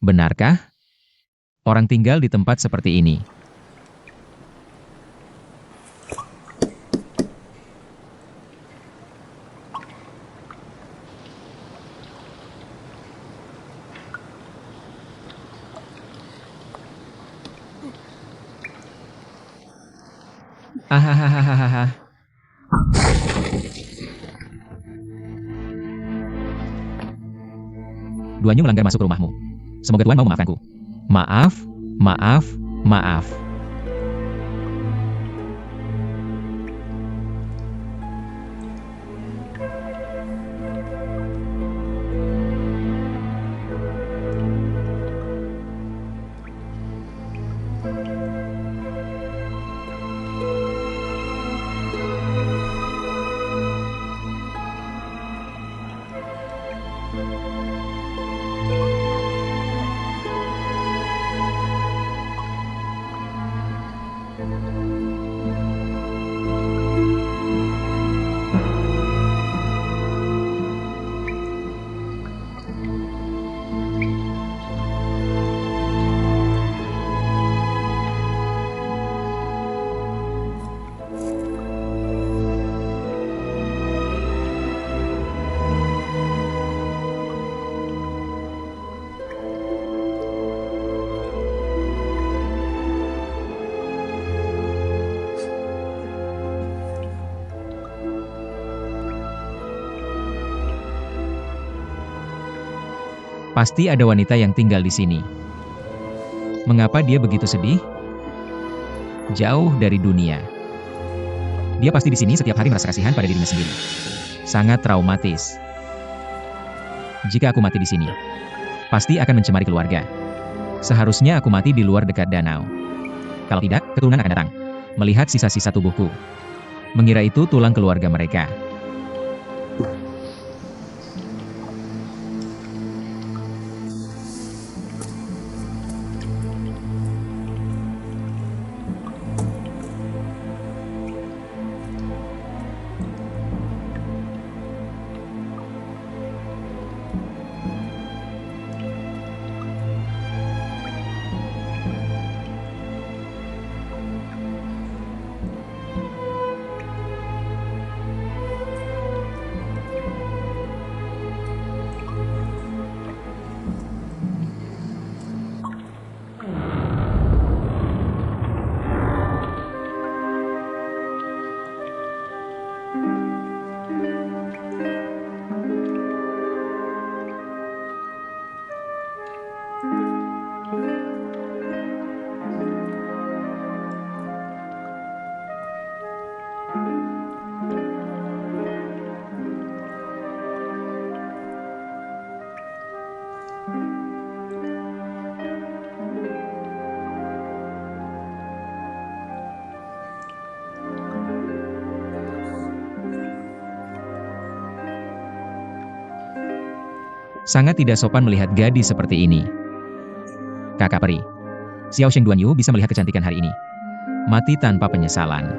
Benarkah orang tinggal di tempat seperti ini? Ahahaha. Duanyu melanggar masuk ke rumahmu. Semoga Tuan mau memaafkanku. Maaf, maaf, maaf. Pasti ada wanita yang tinggal di sini. Mengapa dia begitu sedih? Jauh dari dunia. Dia pasti di sini setiap hari merasa kasihan pada dirinya sendiri. Sangat traumatis. Jika aku mati di sini, pasti akan mencemari keluarga. Seharusnya aku mati di luar dekat danau. Kalau tidak, keturunan akan datang, melihat sisa-sisa tubuhku. Mengira itu tulang keluarga mereka. Sangat tidak sopan melihat gadis seperti ini. Kakak peri. Xiao Sheng Duanyu bisa melihat kecantikan hari ini. Mati tanpa penyesalan.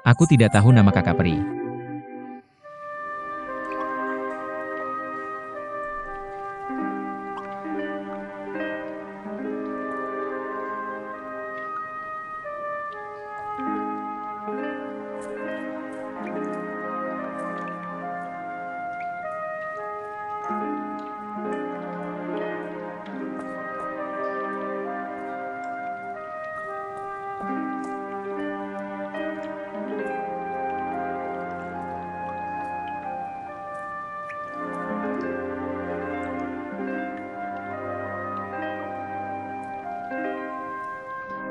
Aku tidak tahu nama kakak peri.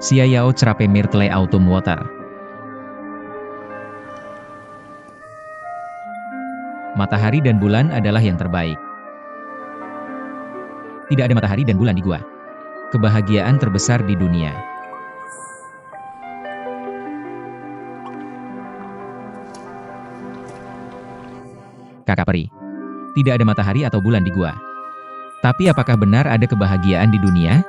Xia Yao Cerape Myrtle Autumn Water. Matahari dan bulan adalah yang terbaik. Tidak ada matahari dan bulan di gua. Kebahagiaan terbesar di dunia. Kakak peri. Tidak ada matahari atau bulan di gua. Tapi apakah benar ada kebahagiaan di dunia?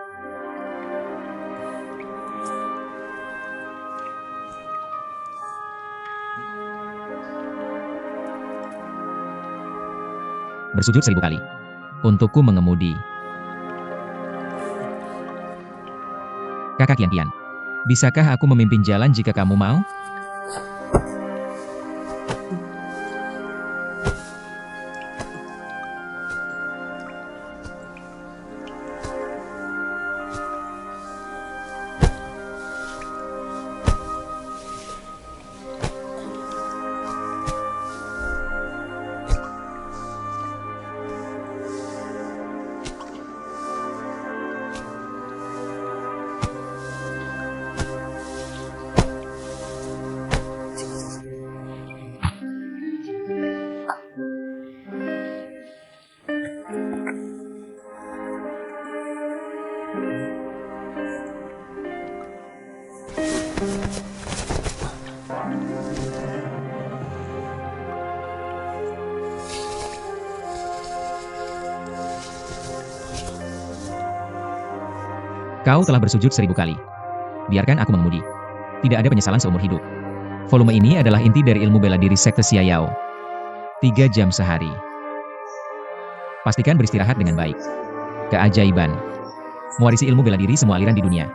bersujud 1000 kali. Untukku mengemudi. Kakak Kian-Kian, bisakah aku memimpin jalan jika kamu mau? Kau telah bersujud 1000 kali. Biarkan aku mengemudi. Tidak ada penyesalan seumur hidup. Volume ini adalah inti dari ilmu bela diri sekte Xia Yao. 3 jam sehari. Pastikan beristirahat dengan baik. Keajaiban. Mewarisi ilmu bela diri semua aliran di dunia.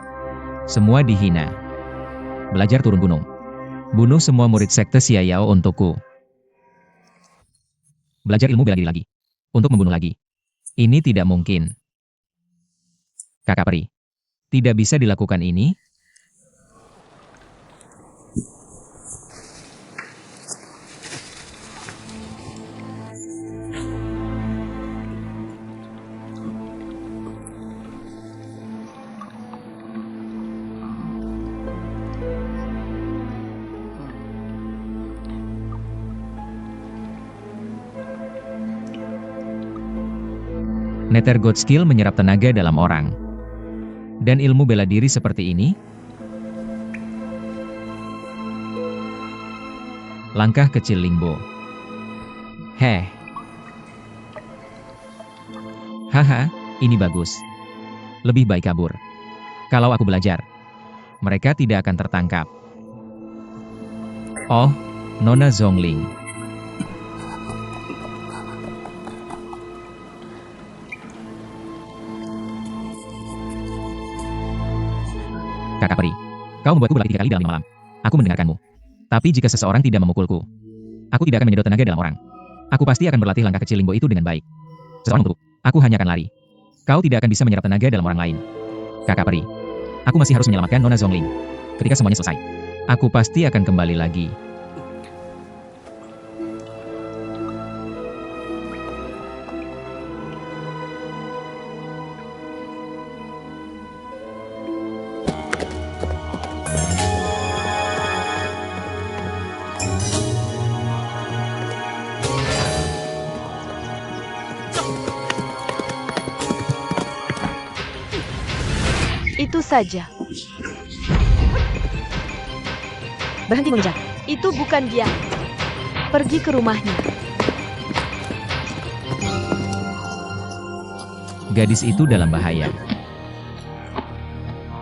Semua dihina. Belajar turun gunung. Bunuh semua murid sekte Xia Yao untukku. Belajar ilmu bela diri lagi. Untuk membunuh lagi. Ini tidak mungkin. Kakak peri. Tidak bisa dilakukan ini. Nether God Skill menyerap tenaga dalam orang. Dan ilmu bela diri seperti ini? Langkah kecil Lingbo. Heh. Haha, ini bagus. Lebih baik kabur. Kalau aku belajar, mereka tidak akan tertangkap. Oh, Nona Zhongling. Kakak peri, kau membuatku berlatih 3 kali dalam 5 malam. Aku mendengarkanmu. Tapi jika seseorang tidak memukulku, aku tidak akan menyedot tenaga dalam orang. Aku pasti akan berlatih langkah kecil Lingbo itu dengan baik. Seseorang memukul, aku hanya akan lari. Kau tidak akan bisa menyerap tenaga dalam orang lain. Kakak peri, aku masih harus menyelamatkan Nona Zhongling. Ketika semuanya selesai, aku pasti akan kembali lagi. Itu saja. Berhenti mengejar. Itu bukan dia. Pergi ke rumahnya. Gadis itu dalam bahaya.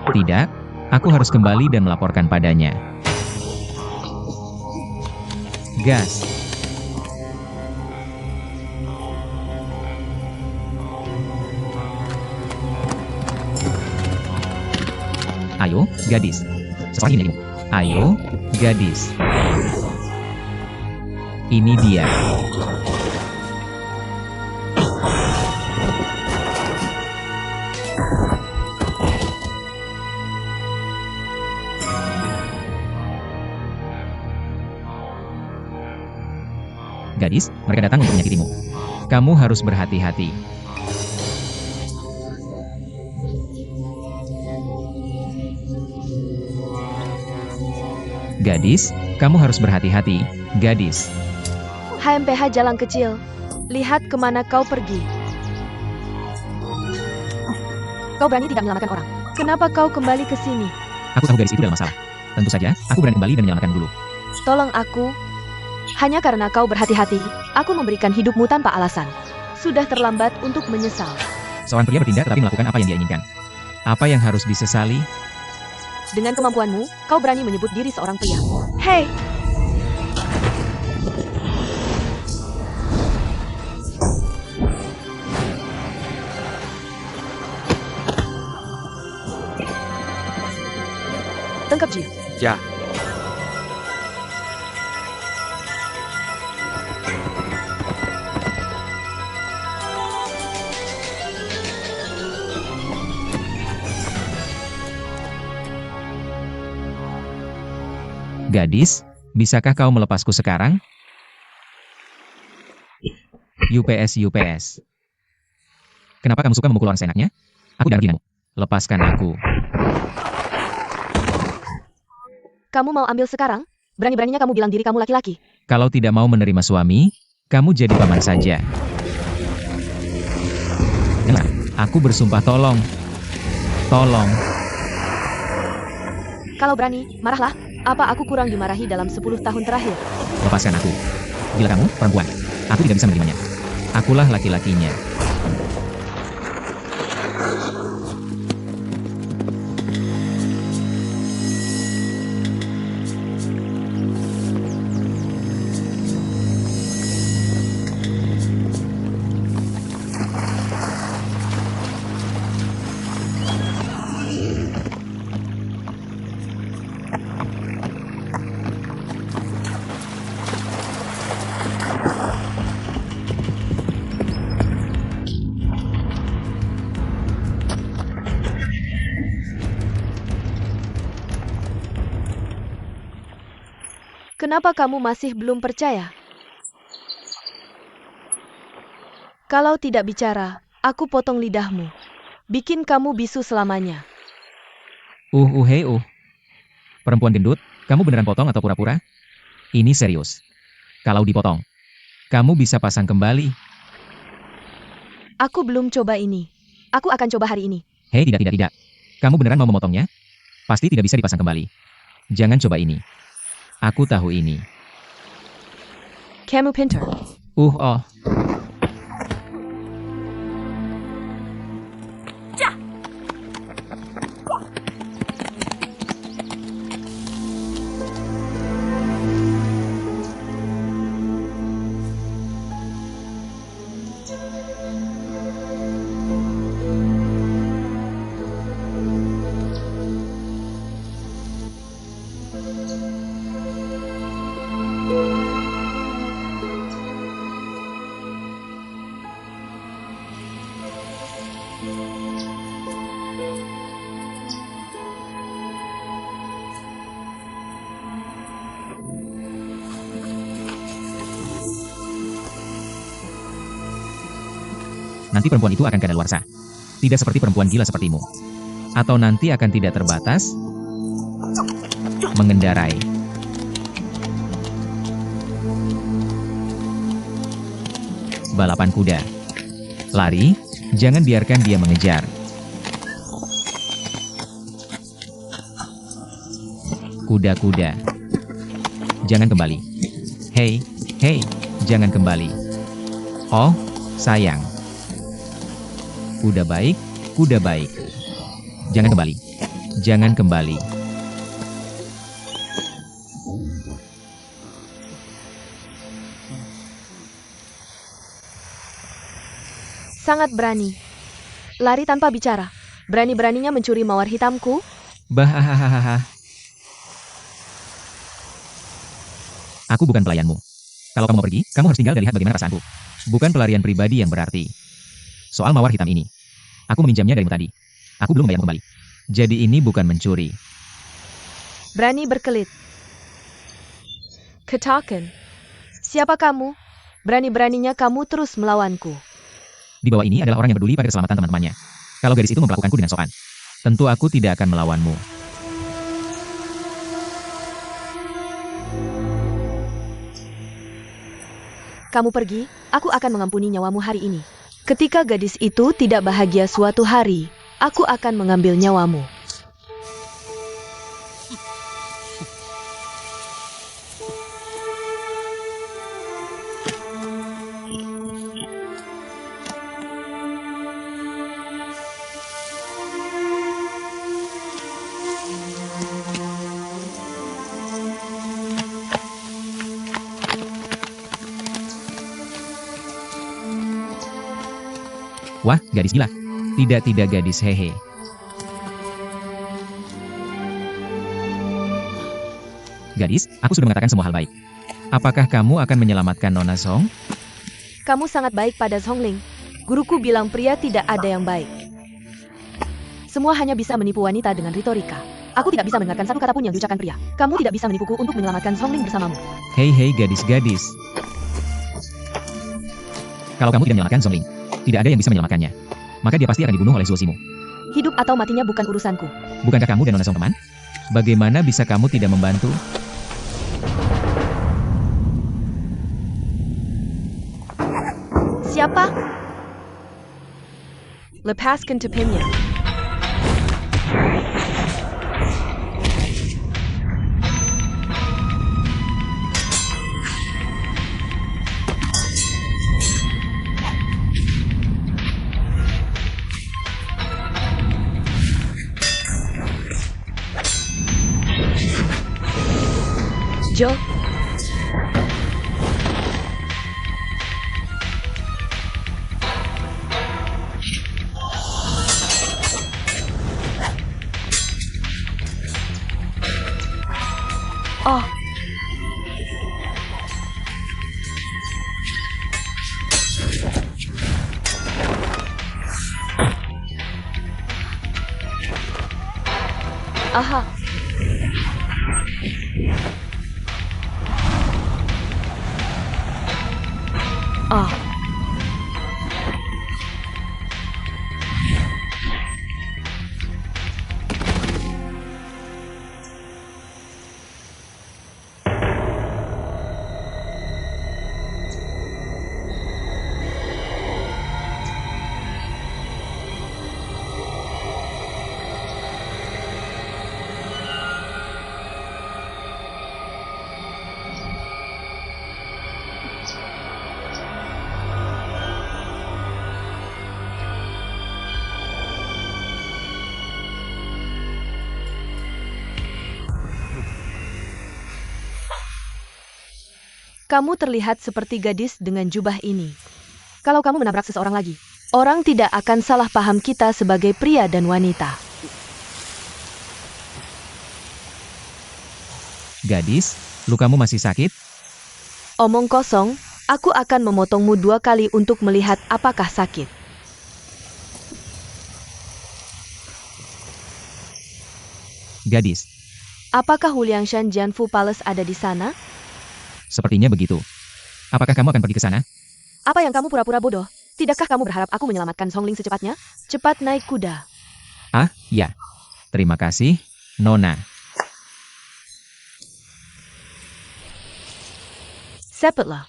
Tidak, aku harus kembali dan melaporkan padanya. Gas. Ayo, gadis. Seseorang ini. Ayo, gadis. Ini dia. Gadis, mereka datang untuk menyakitimu. Kamu harus berhati-hati. Gadis, kamu harus berhati-hati, gadis. HMPH Jalan Kecil, lihat kemana kau pergi. Kau berani tidak menyelamatkan orang. Kenapa kau kembali ke sini? Aku tahu gadis itu dalam masalah. Tentu saja, aku berani kembali dan menyelamatkan dulu. Tolong aku. Hanya karena kau berhati-hati, aku memberikan hidupmu tanpa alasan. Sudah terlambat untuk menyesal. Seorang pria bertindak tetapi melakukan apa yang dia inginkan. Apa yang harus disesali? Dengan kemampuanmu, kau berani menyebut diri seorang pria. Hei! Tangkap dia. Ya. Gadis, bisakah kau melepasku sekarang? UPS UPS. Kenapa kamu suka memukul orang seenaknya? Aku tidak menghinamu. Lepaskan aku. Kamu mau ambil sekarang? Berani-beraninya kamu bilang diri kamu laki-laki. Kalau tidak mau menerima suami, kamu jadi paman saja. Dengar, aku bersumpah tolong. Tolong. Kalau berani, marahlah. Apa aku kurang dimarahi dalam 10 tahun terakhir? Lepaskan aku. Gila kamu, perempuan. Aku tidak bisa menerimanya. Akulah laki-lakinya. Kenapa kamu masih belum percaya? Kalau tidak bicara, aku potong lidahmu. Bikin kamu bisu selamanya. Hei. Perempuan gendut, kamu beneran potong atau pura-pura? Ini serius. Kalau dipotong, kamu bisa pasang kembali. Aku belum coba ini. Aku akan coba hari ini. Hei, tidak. Kamu beneran mau memotongnya? Pasti tidak bisa dipasang kembali. Jangan coba ini. Aku tahu ini. Kamu pintar. Oh. Nanti perempuan itu akan kadaluarsa. Tidak seperti perempuan gila sepertimu. Atau nanti akan tidak terbatas mengendarai. Balapan kuda. Lari, jangan biarkan dia mengejar. Kuda-kuda. Jangan kembali. Hei, jangan kembali. Oh, sayang. Kuda baik. Jangan kembali. Sangat berani. Lari tanpa bicara. Berani-beraninya mencuri mawar hitamku. Bahahaha. Aku bukan pelayanmu. Kalau kamu mau pergi, kamu harus tinggal dan lihat bagaimana perasaanku. Bukan pelarian pribadi yang berarti. Soal mawar hitam ini, aku meminjamnya darimu tadi. Aku belum membayarmu kembali. Jadi ini bukan mencuri. Berani berkelit. Katakan. Siapa kamu? Berani-beraninya kamu terus melawanku. Di bawah ini adalah orang yang peduli pada keselamatan teman-temannya. Kalau gadis itu memperlakukanku dengan sopan, tentu aku tidak akan melawanmu. Kamu pergi, aku akan mengampuni nyawamu hari ini. Ketika gadis itu tidak bahagia suatu hari, aku akan mengambil nyawamu. Wah, gadis gila. Tidak gadis hehe. Gadis, aku sudah mengatakan semua hal baik. Apakah kamu akan menyelamatkan Nona Song? Kamu sangat baik pada Zhongling. Guruku bilang pria tidak ada yang baik. Semua hanya bisa menipu wanita dengan retorika. Aku tidak bisa mendengarkan satu kata pun yang diucapkan pria. Kamu tidak bisa menipuku untuk menyelamatkan Zhongling bersamamu. Hei gadis-gadis. Kalau kamu tidak menyelamatkan Zhongling, tidak ada yang bisa menyelamatkannya. Maka dia pasti akan dibunuh oleh Zuo Zimu. Hidup atau matinya bukan urusanku. Bukankah kamu dan Nona Song teman? Bagaimana bisa kamu tidak membantu? Siapa? Lepaskan tepimnya. Joe. Oh. Aha. Oh. Kamu terlihat seperti gadis dengan jubah ini. Kalau kamu menabrak seseorang lagi, orang tidak akan salah paham kita sebagai pria dan wanita. Gadis, lukamu masih sakit? Omong kosong, aku akan memotongmu 2 kali untuk melihat apakah sakit. Gadis, Apakah Huliangshan Jianfu Palace ada di sana? sepertinya begitu. Apakah kamu akan pergi ke sana? Apa yang kamu pura-pura bodoh? Tidakkah kamu berharap aku menyelamatkan Zhongling secepatnya? Cepat naik kuda. Ah, ya. Terima kasih, Nona. Cepatlah.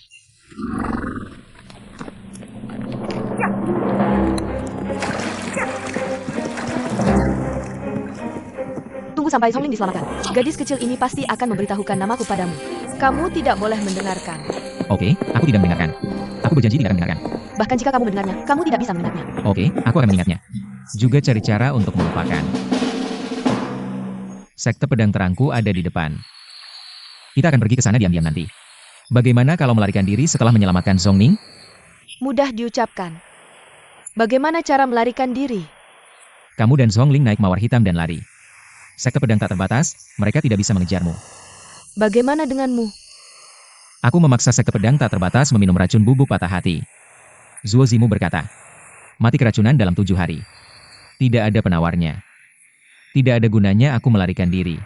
Tunggu sampai Zhongling diselamatkan. Gadis kecil ini pasti akan memberitahukan namaku padamu. Kamu tidak boleh mendengarkan. Oke, aku tidak mendengarkan. Aku berjanji tidak akan mendengarkan. Bahkan jika kamu mendengarnya, kamu tidak bisa mengingatnya. Oke, aku akan mengingatnya. Juga cari cara untuk melupakan. Sekte pedang terangku ada di depan. Kita akan pergi ke sana diam-diam nanti. Bagaimana kalau melarikan diri setelah menyelamatkan Zhongling? Mudah diucapkan. Bagaimana cara melarikan diri? Kamu dan Zhongling naik mawar hitam dan lari. Sekte pedang tak terbatas, mereka tidak bisa mengejarmu. Bagaimana denganmu? Aku memaksa sekte pedang tak terbatas meminum racun bubuk patah hati. Zuo Zimu berkata, mati keracunan dalam 7 hari. Tidak ada penawarnya. Tidak ada gunanya aku melarikan diri.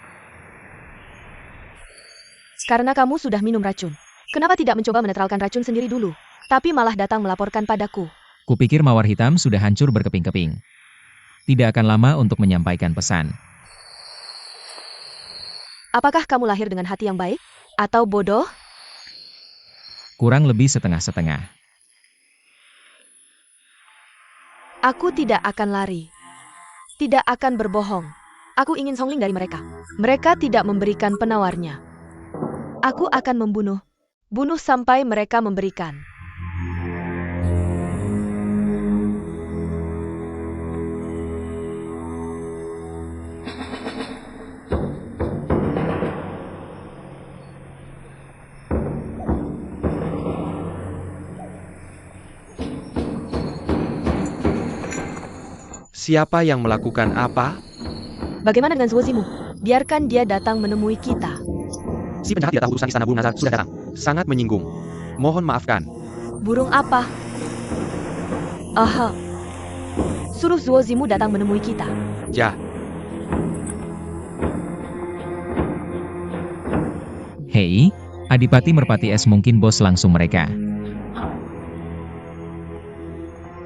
Karena kamu sudah minum racun. Kenapa tidak mencoba menetralkan racun sendiri dulu? Tapi malah datang melaporkan padaku. Kupikir mawar hitam sudah hancur berkeping-keping. Tidak akan lama untuk menyampaikan pesan. Apakah kamu lahir dengan hati yang baik? Atau bodoh? Kurang lebih setengah-setengah. Aku tidak akan lari. Tidak akan berbohong. Aku ingin Zhongling dari mereka. Mereka tidak memberikan penawarnya. Aku akan membunuh. Bunuh sampai mereka memberikan. Siapa yang melakukan apa? Bagaimana dengan Zuo Zimu? Biarkan dia datang menemui kita. Si penjahat tidak tahu urusan istana burung Nazar sudah datang. Sangat menyinggung. Mohon maafkan. Burung apa? Aha. Suruh Zuozimu datang menemui kita. Ja. Hei, Adipati Merpati Es mungkin bos langsung mereka.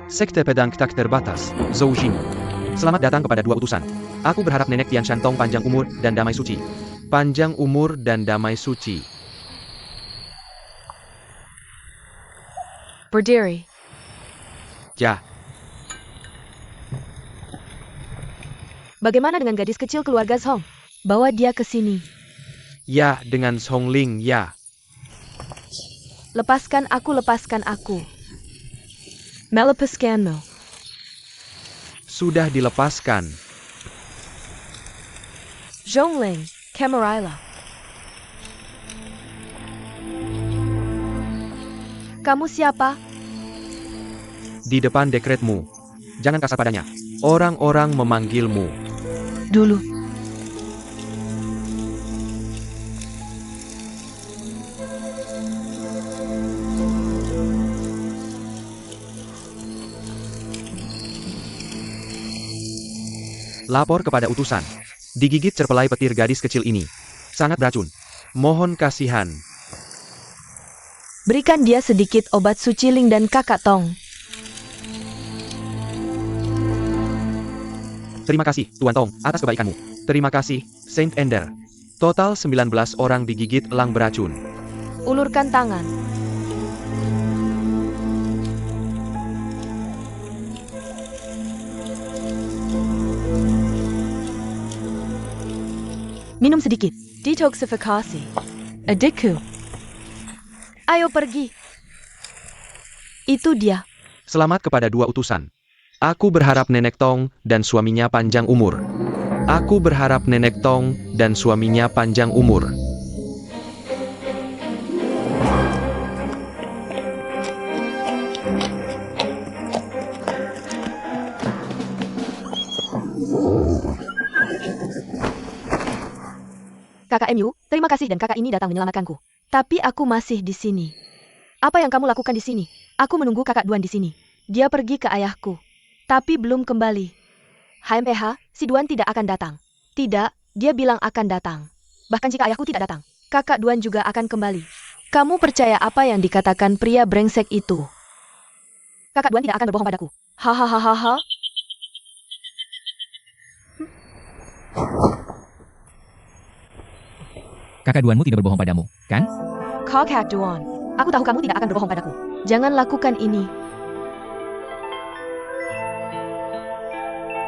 Sekte pedang tak terbatas, Zoujin. Selamat datang kepada dua utusan. Aku berharap Nenek Tian Shantong panjang umur dan damai suci. Panjang umur dan damai suci. Berdiri. Ja. Bagaimana dengan gadis kecil keluarga Zhong? Bawa dia ke sini. Ya, dengan Songling, ya. Lepaskan aku, lepaskan aku. Melepaskanmu. Sudah dilepaskan. Zhongling, Camarilla. Kamu siapa? Di depan dekretmu. Jangan kasar padanya. Orang-orang memanggilmu. Dulu. Lapor kepada utusan. Digigit cerpelai petir gadis kecil ini. Sangat beracun. Mohon kasihan. Berikan dia sedikit obat suci Ling dan Kakak Tong. Terima kasih, Tuan Tong, atas kebaikanmu. Terima kasih, Saint Ender. Total 19 orang digigit elang beracun. Ulurkan tangan. Minum sedikit. Detoksifikasi. Adikku. Ayo pergi. Itu dia. Selamat kepada dua utusan. Aku berharap Nenek Tong dan suaminya panjang umur. Aku berharap Nenek Tong dan suaminya panjang umur. Kakak MU, terima kasih dan kakak ini datang menyelamatkanku. Tapi aku masih di sini. Apa yang kamu lakukan di sini? Aku menunggu kakak Duan di sini. Dia pergi ke ayahku. Tapi belum kembali. HMPH, si Duan tidak akan datang. Tidak, dia bilang akan datang. Bahkan jika ayahku tidak datang, kakak Duan juga akan kembali. Kamu percaya apa yang dikatakan pria brengsek itu? Kakak Duan tidak akan berbohong padaku. Hahaha. Kakak Duanmu tidak berbohong padamu, kan? Kakak Duan, aku tahu kamu tidak akan berbohong padaku. Jangan lakukan ini.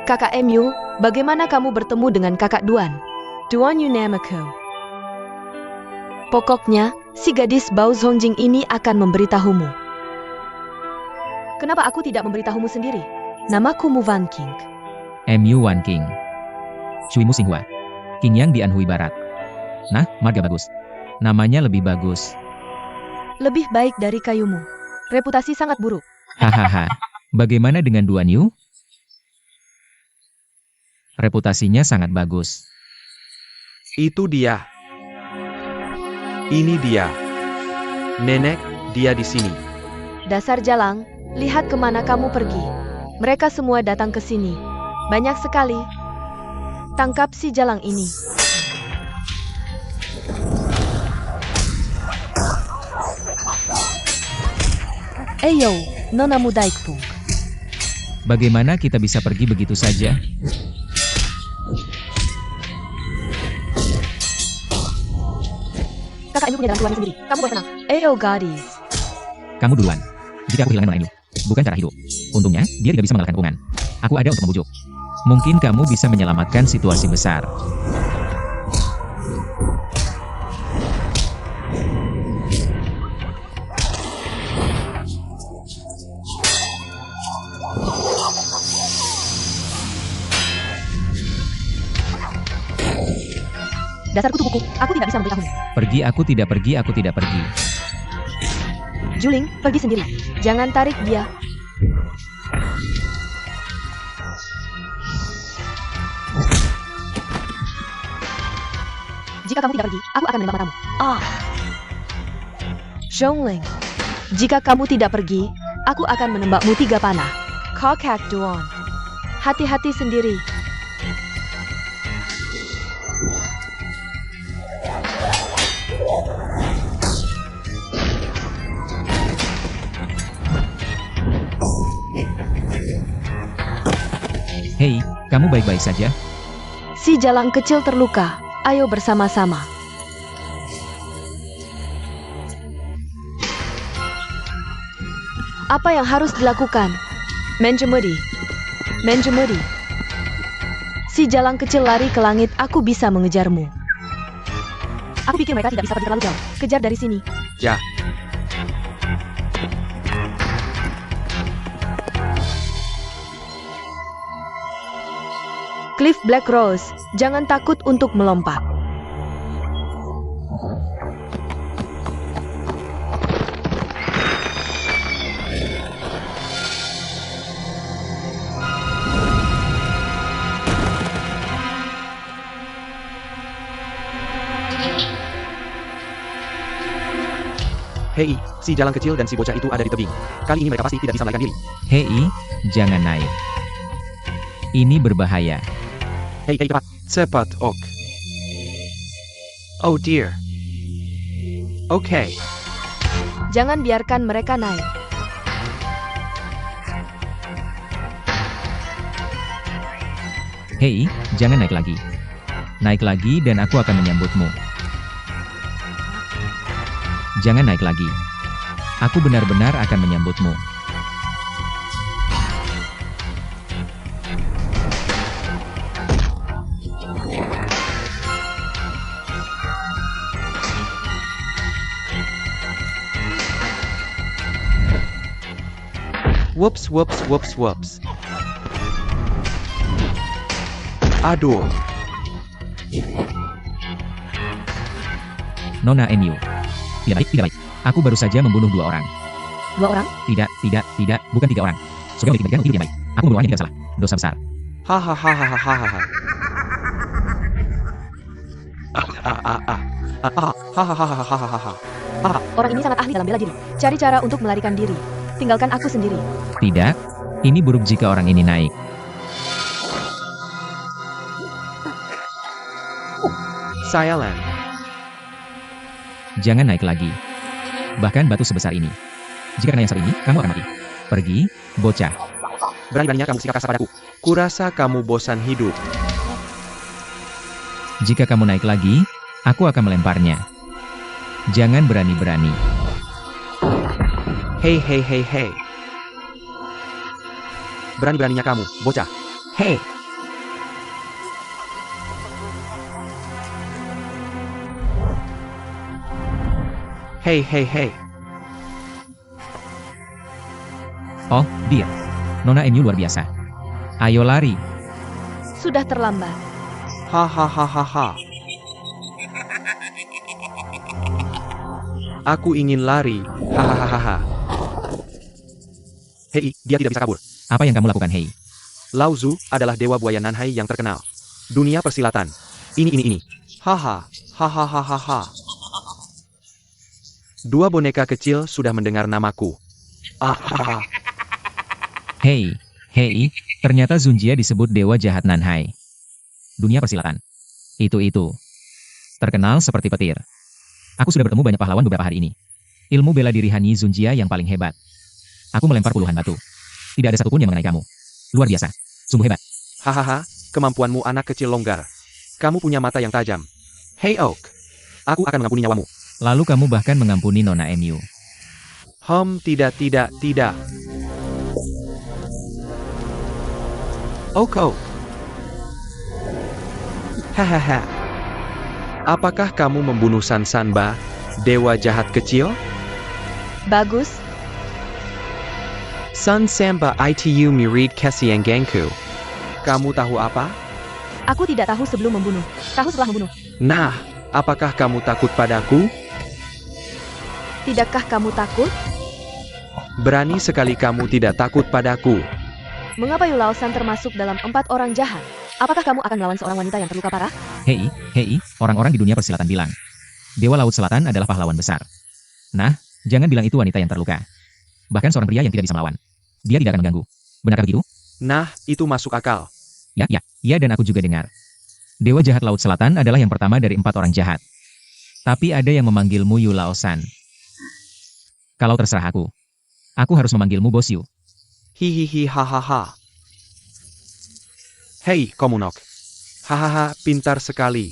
Kakak MU, bagaimana kamu bertemu dengan kakak Duan? Duan Yunamako. Pokoknya, si gadis Bao Zongjing ini akan memberitahumu. Kenapa aku tidak memberitahumu sendiri? Namaku Mu Van King. MU Wan King. Cuimu Xinghua. King yang di Anhui Barat. Nah, marga bagus. Namanya lebih bagus. Lebih baik dari kayumu. Reputasi sangat buruk. Hahaha. Bagaimana dengan Duan Yu? Reputasinya sangat bagus. Itu dia. Ini dia. Nenek, dia di sini. Dasar jalang, lihat kemana kamu pergi. Mereka semua datang ke sini. Banyak sekali. Tangkap si jalang ini. Eyo, Nona Mudaikpung. Bagaimana kita bisa pergi begitu saja? Kakak Ayu punya jalan keluarnya sendiri. Kamu boleh tenang. Eyo gadis. Kamu duluan. Jika aku kehilangan Nona Ayu, bukan cara hidup. Untungnya, dia tidak bisa mengalahkan hubungan. Aku ada untuk membujuk. Mungkin kamu bisa menyelamatkan situasi besar. Dasar kutu buku, aku tidak bisa memberitahumu. Pergi, aku tidak pergi, aku tidak pergi. Juling, pergi sendiri. Jangan tarik dia. Jika kamu tidak pergi, aku akan menembak matamu. Zhongling, jika kamu tidak pergi, aku akan menembakmu 3 panah. Kokak Duon. Hati-hati sendiri. Hei, kamu baik-baik saja? Si jalang kecil terluka. Ayo bersama-sama. Apa yang harus dilakukan? Menjemudi. Menjemudi. Si jalang kecil lari ke langit, aku bisa mengejarmu. Aku pikir mereka tidak bisa pergi terlalu jauh. Kejar dari sini. Ya. Cliff Black Rose, jangan takut untuk melompat. Hei, si jalang kecil dan si bocah itu ada di tebing. Kali ini mereka pasti tidak bisa melarikan diri. Hei, jangan naik. Ini berbahaya. Hei, cepat. Cepat, Ok. Oh dear. Oke. Jangan biarkan mereka naik. Hei, jangan naik lagi. Naik lagi dan aku akan menyambutmu. Jangan naik lagi. Aku benar-benar akan menyambutmu. Whoops, whoops, whoops, whoops. Aduh. Nona Enyu. Tidak baik, tidak baik. Aku baru saja membunuh 2 orang. 2 orang? Tidak, bukan 3 orang. Sudah memiliki bagian hidup yang baik. Aku membunuh orang yang tidak salah. Dosa besar. Hahaha. Orang ini sangat ahli dalam bela diri. Cari cara untuk melarikan diri. Tinggalkan aku sendiri. Tidak, ini buruk jika orang ini naik. Sialan. Jangan naik lagi. Bahkan batu sebesar ini. Jika kena yang satu ini, kamu akan mati. Pergi, bocah. Berani-beraninya kamu sikap kasar padaku. Kurasa kamu bosan hidup. Jika kamu naik lagi, aku akan melemparnya. Jangan berani-berani. Hei. Berani-beraninya kamu, bocah. Hei. Hei. Oh, dia. Nona Enyu luar biasa. Ayo lari. Sudah terlambat. Hahaha. Aku ingin lari. Hahaha. Hei, dia tidak bisa kabur. Apa yang kamu lakukan, Hei? Lao Zu adalah dewa buaya Nanhai yang terkenal. Dunia persilatan. Ini. Hahaha. 2 boneka kecil sudah mendengar namaku. Hei, ternyata Zunjia disebut dewa jahat Nanhai. Dunia persilatan. Itu. Terkenal seperti petir. Aku sudah bertemu banyak pahlawan beberapa hari ini. Ilmu bela diri Hanyi Zunjia yang paling hebat. Aku melempar puluhan batu. Tidak ada satupun yang mengenai kamu. Luar biasa. Sungguh hebat. Hahaha, kemampuanmu anak kecil longgar. Kamu punya mata yang tajam. Hei Oak, aku akan mengampuni nyawamu. Lalu kamu bahkan mengampuni Nona Enyu. Tidak. Oak. Hahaha. Apakah kamu membunuh Sansanba, dewa jahat kecil? Bagus. Sansamba itu mirip Kasianggangku. Kamu tahu apa? Aku tidak tahu sebelum membunuh. Tahu setelah membunuh. Nah, apakah kamu takut padaku? Tidakkah kamu takut? Berani sekali kamu tidak takut padaku. Mengapa Yu Lao San termasuk dalam 4 orang jahat? Apakah kamu akan melawan seorang wanita yang terluka parah? Hei, orang-orang di dunia persilatan bilang, Dewa Laut Selatan adalah pahlawan besar. Nah, jangan bilang itu wanita yang terluka. Bahkan seorang pria yang tidak bisa melawan. Dia tidak akan mengganggu. Benarkah begitu? Nah, itu masuk akal. Ya dan aku juga dengar. Dewa jahat Laut Selatan adalah yang pertama dari 4 orang jahat. Tapi ada yang memanggilmu Yu Laosan. Kalau terserah aku harus memanggilmu Bos Yu. Hihihi hahaha. Hei, Komunok. Hahaha, pintar sekali.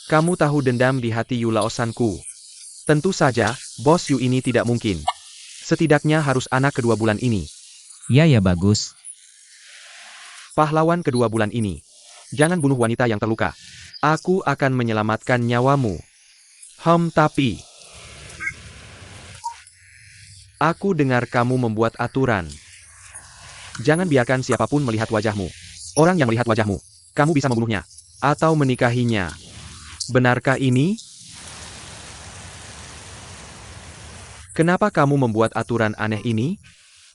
Kamu tahu dendam di hati Yu Laosanku. Tentu saja, Bos Yu ini tidak mungkin. Setidaknya harus anak kedua bulan ini. Ya bagus. Pahlawan kedua bulan ini. Jangan bunuh wanita yang terluka. Aku akan menyelamatkan nyawamu. Tapi... Aku dengar kamu membuat aturan. Jangan biarkan siapapun melihat wajahmu. Orang yang melihat wajahmu, kamu bisa membunuhnya. Atau menikahinya. Benarkah ini? Kenapa kamu membuat aturan aneh ini?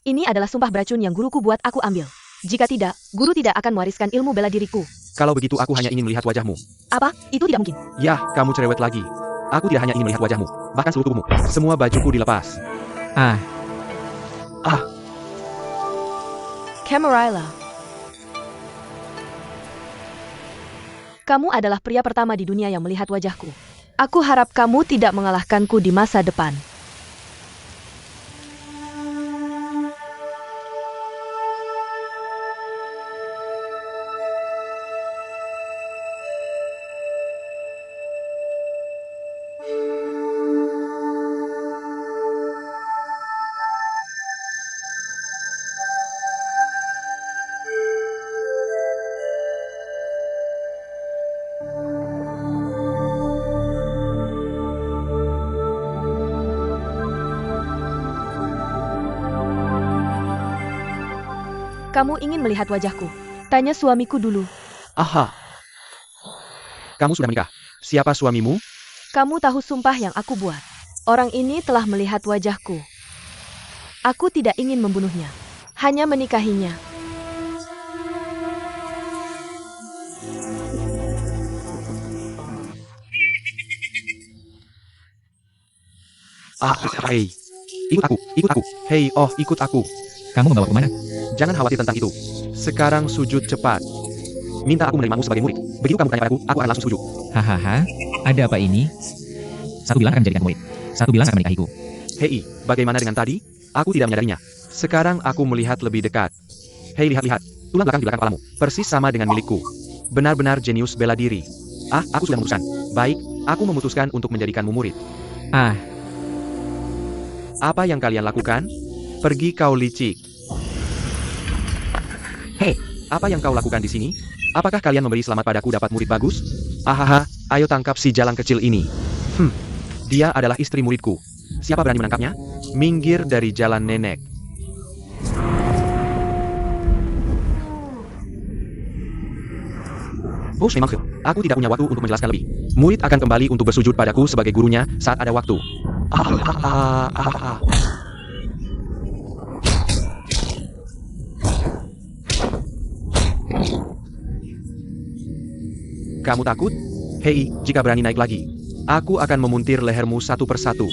Ini adalah sumpah beracun yang guruku buat aku ambil. Jika tidak, guru tidak akan mewariskan ilmu bela diriku. Kalau begitu aku hanya ingin melihat wajahmu. Apa? Itu tidak mungkin. Yah, kamu cerewet lagi. Aku tidak hanya ingin melihat wajahmu, bahkan seluruh tubuhmu. Semua bajuku dilepas. Camarilla. Kamu adalah pria pertama di dunia yang melihat wajahku. Aku harap kamu tidak mengalahkanku di masa depan. Kamu ingin melihat wajahku? Tanya suamiku dulu. Aha. Kamu sudah menikah. Siapa suamimu? Kamu tahu sumpah yang aku buat. Orang ini telah melihat wajahku. Aku tidak ingin membunuhnya. Hanya menikahinya. Hei. Ikut aku. Hei, ikut aku. Kamu membawa kemana? Jangan khawatir tentang itu. Sekarang sujud cepat. Minta aku menerimamu sebagai murid. Begitu kamu tanya padaku, aku akan langsung setuju. Hahaha, ada apa ini? Satu bilang akan menjadikan murid. Satu bilang akan menikahiku. Hei, bagaimana dengan tadi? Aku tidak menyadarinya. Sekarang aku melihat lebih dekat. Hei, lihat. Tulang belakang di belakang kepalamu. Persis sama dengan milikku. Benar-benar jenius bela diri. Aku sudah memutuskan. Baik, aku memutuskan untuk menjadikanmu murid. Apa yang kalian lakukan? Pergi kau licik. Hei, apa yang kau lakukan di sini? Apakah kalian memberi selamat padaku dapat murid bagus? Ahaha, ayo tangkap si jalang kecil ini. Dia adalah istri muridku. Siapa berani menangkapnya? Minggir dari jalan nenek. Bos memang kecil. Aku tidak punya waktu untuk menjelaskan lebih. Murid akan kembali untuk bersujud padaku sebagai gurunya saat ada waktu. Kamu takut? Hei, jika berani naik lagi, aku akan memuntir lehermu satu persatu.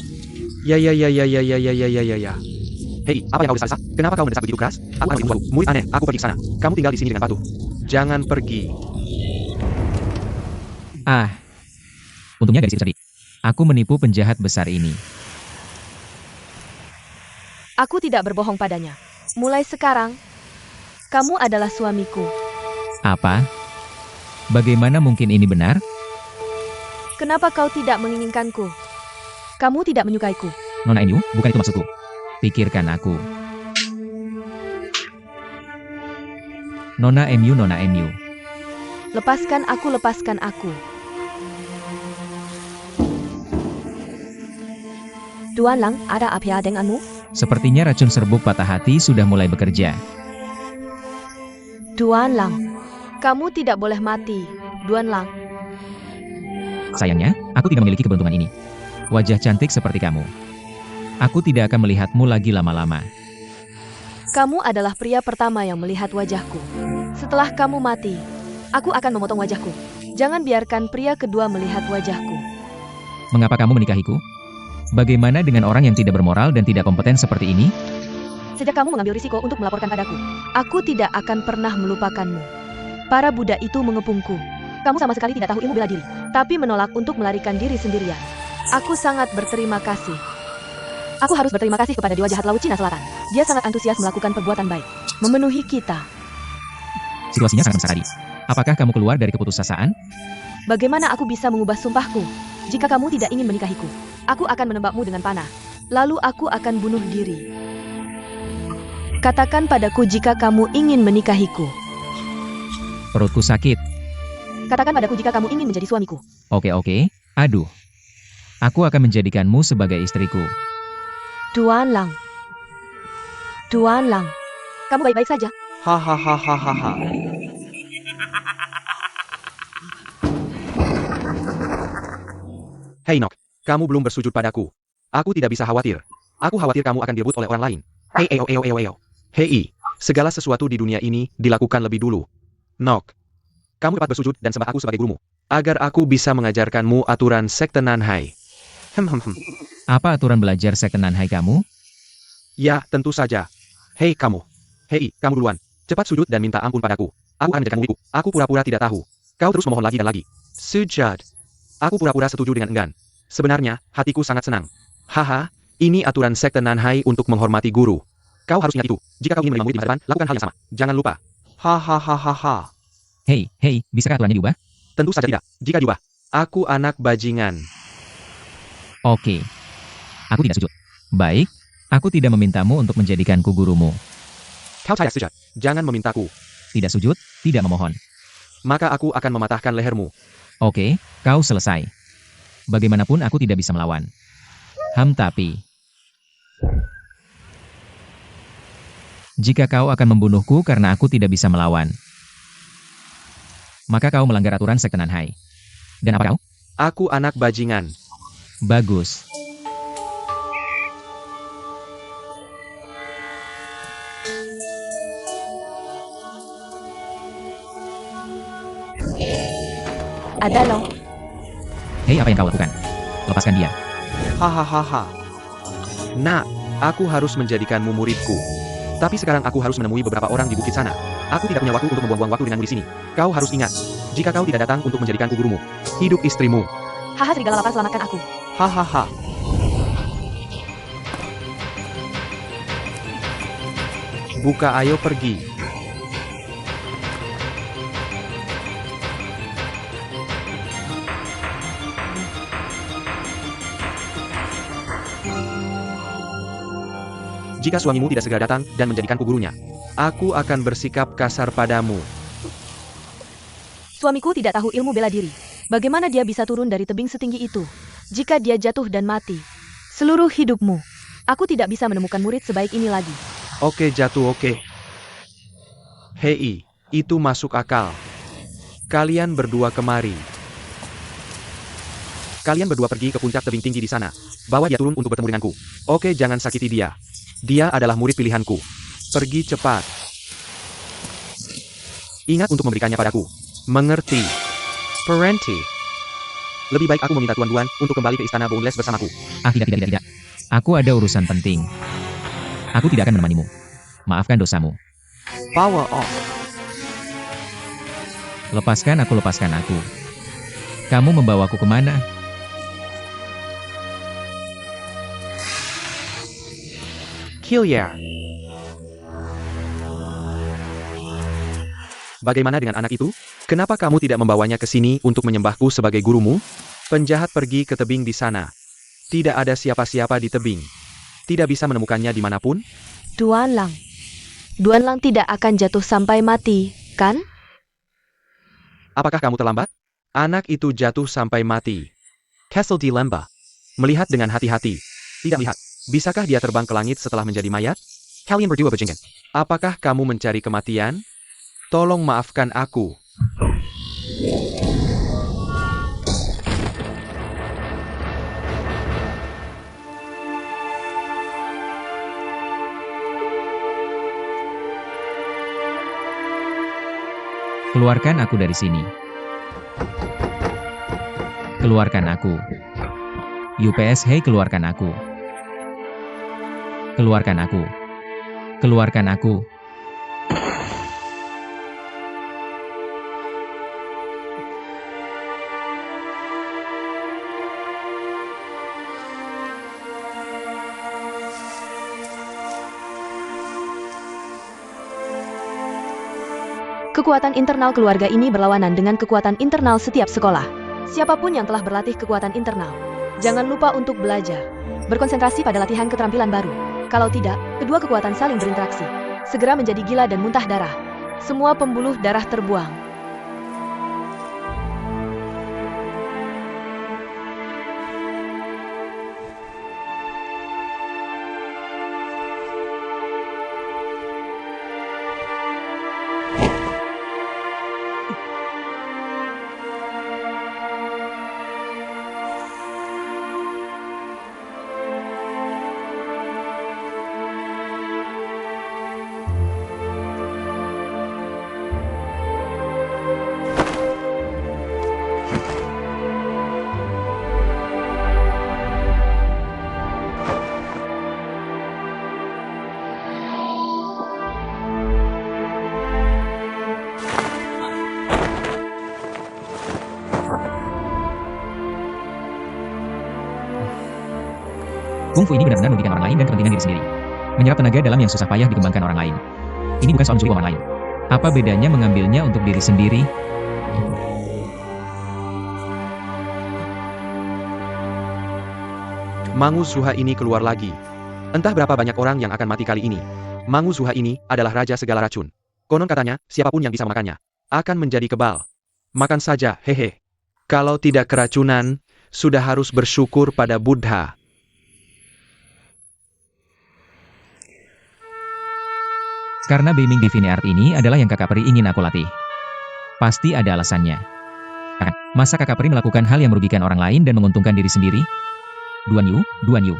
Ya. Hei, apa yang kau desah? Kenapa kau mendesak begitu keras? Aku akan membuatmu murid aneh. Aku pergi ke sana. Kamu tinggal di sini dengan patuh. Jangan pergi. Untungnya gadis itu cerdik. Aku menipu penjahat besar ini. Aku tidak berbohong padanya. Mulai sekarang, kamu adalah suamiku. Apa? Bagaimana mungkin ini benar? Kenapa kau tidak menginginkanku? Kamu tidak menyukaiku. Nona Enyu, bukan itu maksudku. Pikirkan aku. Nona Enyu. Lepaskan aku. Tuan Lang, ada apa denganmu? Sepertinya racun serbuk patah hati sudah mulai bekerja. Tuan Lang, kamu tidak boleh mati. Tuan Lang. Sayangnya, aku tidak memiliki keberuntungan ini. Wajah cantik seperti kamu. Aku tidak akan melihatmu lagi lama-lama. Kamu adalah pria pertama yang melihat wajahku. Setelah kamu mati, aku akan memotong wajahku. Jangan biarkan pria kedua melihat wajahku. Mengapa kamu menikahiku? Bagaimana dengan orang yang tidak bermoral dan tidak kompeten seperti ini? Sejak kamu mengambil risiko untuk melaporkan padaku, aku tidak akan pernah melupakanmu. Para Buddha itu mengepungku. Kamu sama sekali tidak tahu ilmu bela diri, tapi menolak untuk melarikan diri sendirian. Aku sangat berterima kasih. Aku harus berterima kasih kepada Dewa Jahat Laut Cina Selatan. Dia sangat antusias melakukan perbuatan baik, memenuhi kita. Situasinya sangat mengesah tadi. Apakah kamu keluar dari keputusasaan? Bagaimana aku bisa mengubah sumpahku? Jika kamu tidak ingin menikahiku, aku akan menembakmu dengan panah. Lalu aku akan bunuh diri. Katakan padaku jika kamu ingin menikahiku. Perutku sakit. Katakan padaku jika kamu ingin menjadi suamiku. Oke. Aduh. Aku akan menjadikanmu sebagai istriku. Tuan Lang. Tuan Lang. Kamu baik-baik saja? Hahaha. Hei Nok, kamu belum bersujud padaku. Aku tidak bisa khawatir. Aku khawatir kamu akan direbut oleh orang lain. Hei, segala sesuatu di dunia ini dilakukan lebih dulu. Nok, kamu dapat bersujud dan sembah aku sebagai gurumu, agar aku bisa mengajarkanmu aturan sekte Nanhai. Apa aturan belajar sekte Nanhai kamu? Ya, tentu saja. Hei, kamu duluan. Cepat sujud dan minta ampun padaku. Aku akan menjadikan muridku. Aku pura-pura tidak tahu. Kau terus memohon lagi dan lagi. Sujud. Aku pura-pura setuju dengan enggan. Sebenarnya, hatiku sangat senang. Haha, ini aturan sekte Nanhai untuk menghormati guru. Kau harus ingat itu. Jika kau ingin menerima murid di masa depan, lakukan hal yang sama. Jangan lupa. Hahaha. Hei, bisakah aturannya diubah? Tentu saja tidak. Jika diubah, aku anak bajingan. Oke. Aku tidak sujud. Baik, aku tidak memintamu untuk menjadikanku gurumu. Kau tidak sujud. Jangan memintaku. Tidak sujud, tidak memohon. Maka aku akan mematahkan lehermu. Oke, kau selesai. Bagaimanapun aku tidak bisa melawan. Tapi jika kau akan membunuhku karena aku tidak bisa melawan, maka kau melanggar aturan sekte Nanhai. Dan apa kau? Aku anak bajingan. Bagus. Ada loh. Hei, apa yang kau lakukan? Lepaskan dia. Hahaha. Nah, aku harus menjadikanmu muridku. Tapi sekarang aku harus menemui beberapa orang di bukit sana. Aku tidak punya waktu untuk membuang-buang waktu denganmu di sini. Kau harus ingat, jika kau tidak datang untuk menjadikanku gurumu, hidup istrimu. Haha, serigala lapar, selamatkan aku. Hahaha. Buka, ayo pergi. Jika suamimu tidak segera datang dan menjadikanku gurunya, aku akan bersikap kasar padamu. Suamiku tidak tahu ilmu bela diri. Bagaimana dia bisa turun dari tebing setinggi itu? Jika dia jatuh dan mati, seluruh hidupmu, aku tidak bisa menemukan murid sebaik ini lagi. Oke, jatuh, oke. Hei, itu masuk akal. Kalian berdua kemari. Kalian berdua pergi ke puncak tebing tinggi di sana. Bawa dia turun untuk bertemu denganku. Oke, jangan sakiti dia. Dia adalah murid pilihanku. Pergi cepat. Ingat untuk memberikannya padaku. Mengerti? Parenti. Lebih baik aku meminta Tuan Duan untuk kembali ke istana Boundless bersamaku. Tidak. Aku ada urusan penting. Aku tidak akan menemanimu. Maafkan dosamu. Power off. Lepaskan aku. Kamu membawaku kemana? Killier. Bagaimana dengan anak itu? Kenapa kamu tidak membawanya ke sini untuk menyembahku sebagai gurumu? Penjahat pergi ke tebing di sana. Tidak ada siapa-siapa di tebing. Tidak bisa menemukannya dimanapun? Tuan Lang tidak akan jatuh sampai mati, kan? Apakah kamu terlambat? Anak itu jatuh sampai mati. Castle di Lemba. Melihat dengan hati-hati. Tidak melihat. Bisakah dia terbang ke langit setelah menjadi mayat? Kalian berdua bajingan. Apakah kamu mencari kematian? Tolong maafkan aku. Keluarkan aku dari sini. Keluarkan aku. UPS, hei, keluarkan aku. Keluarkan aku. Keluarkan aku. Kekuatan internal keluarga ini berlawanan dengan kekuatan internal setiap sekolah. Siapapun yang telah berlatih kekuatan internal, jangan lupa untuk belajar. Berkonsentrasi pada latihan keterampilan baru. Kalau tidak, kedua kekuatan saling berinteraksi. Segera menjadi gila dan muntah darah. Semua pembuluh darah terbuang. Kungfu ini benar-benar merugikan orang lain dan kepentingan diri sendiri. Menyerap tenaga dalam yang susah payah dikembangkan orang lain. Ini bukan soal mencuri uang orang lain. Apa bedanya mengambilnya untuk diri sendiri? Mangu Zuha ini keluar lagi. Entah berapa banyak orang yang akan mati kali ini. Mangu Zuha ini adalah raja segala racun. Konon katanya, siapapun yang bisa memakannya akan menjadi kebal. Makan saja, hehe. Kalau tidak keracunan, sudah harus bersyukur pada Buddha. Karena Beiming Divine Art ini adalah yang kakak peri ingin aku latih. Pasti ada alasannya. Masa kakak peri melakukan hal yang merugikan orang lain dan menguntungkan diri sendiri? Duan Yu.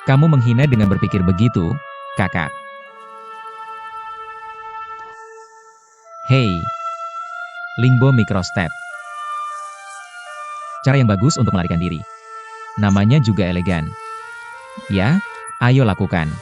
Kamu menghina dengan berpikir begitu, kakak. Hei. Lingbo Microstep. Cara yang bagus untuk melarikan diri. Namanya juga elegan. Ya, ayo lakukan.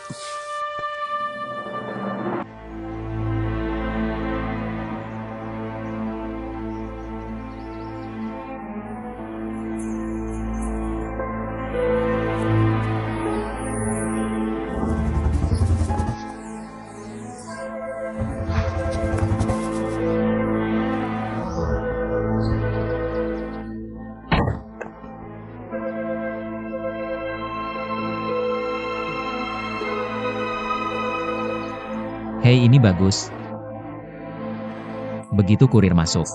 Hei, ini bagus. Begitu kurir masuk.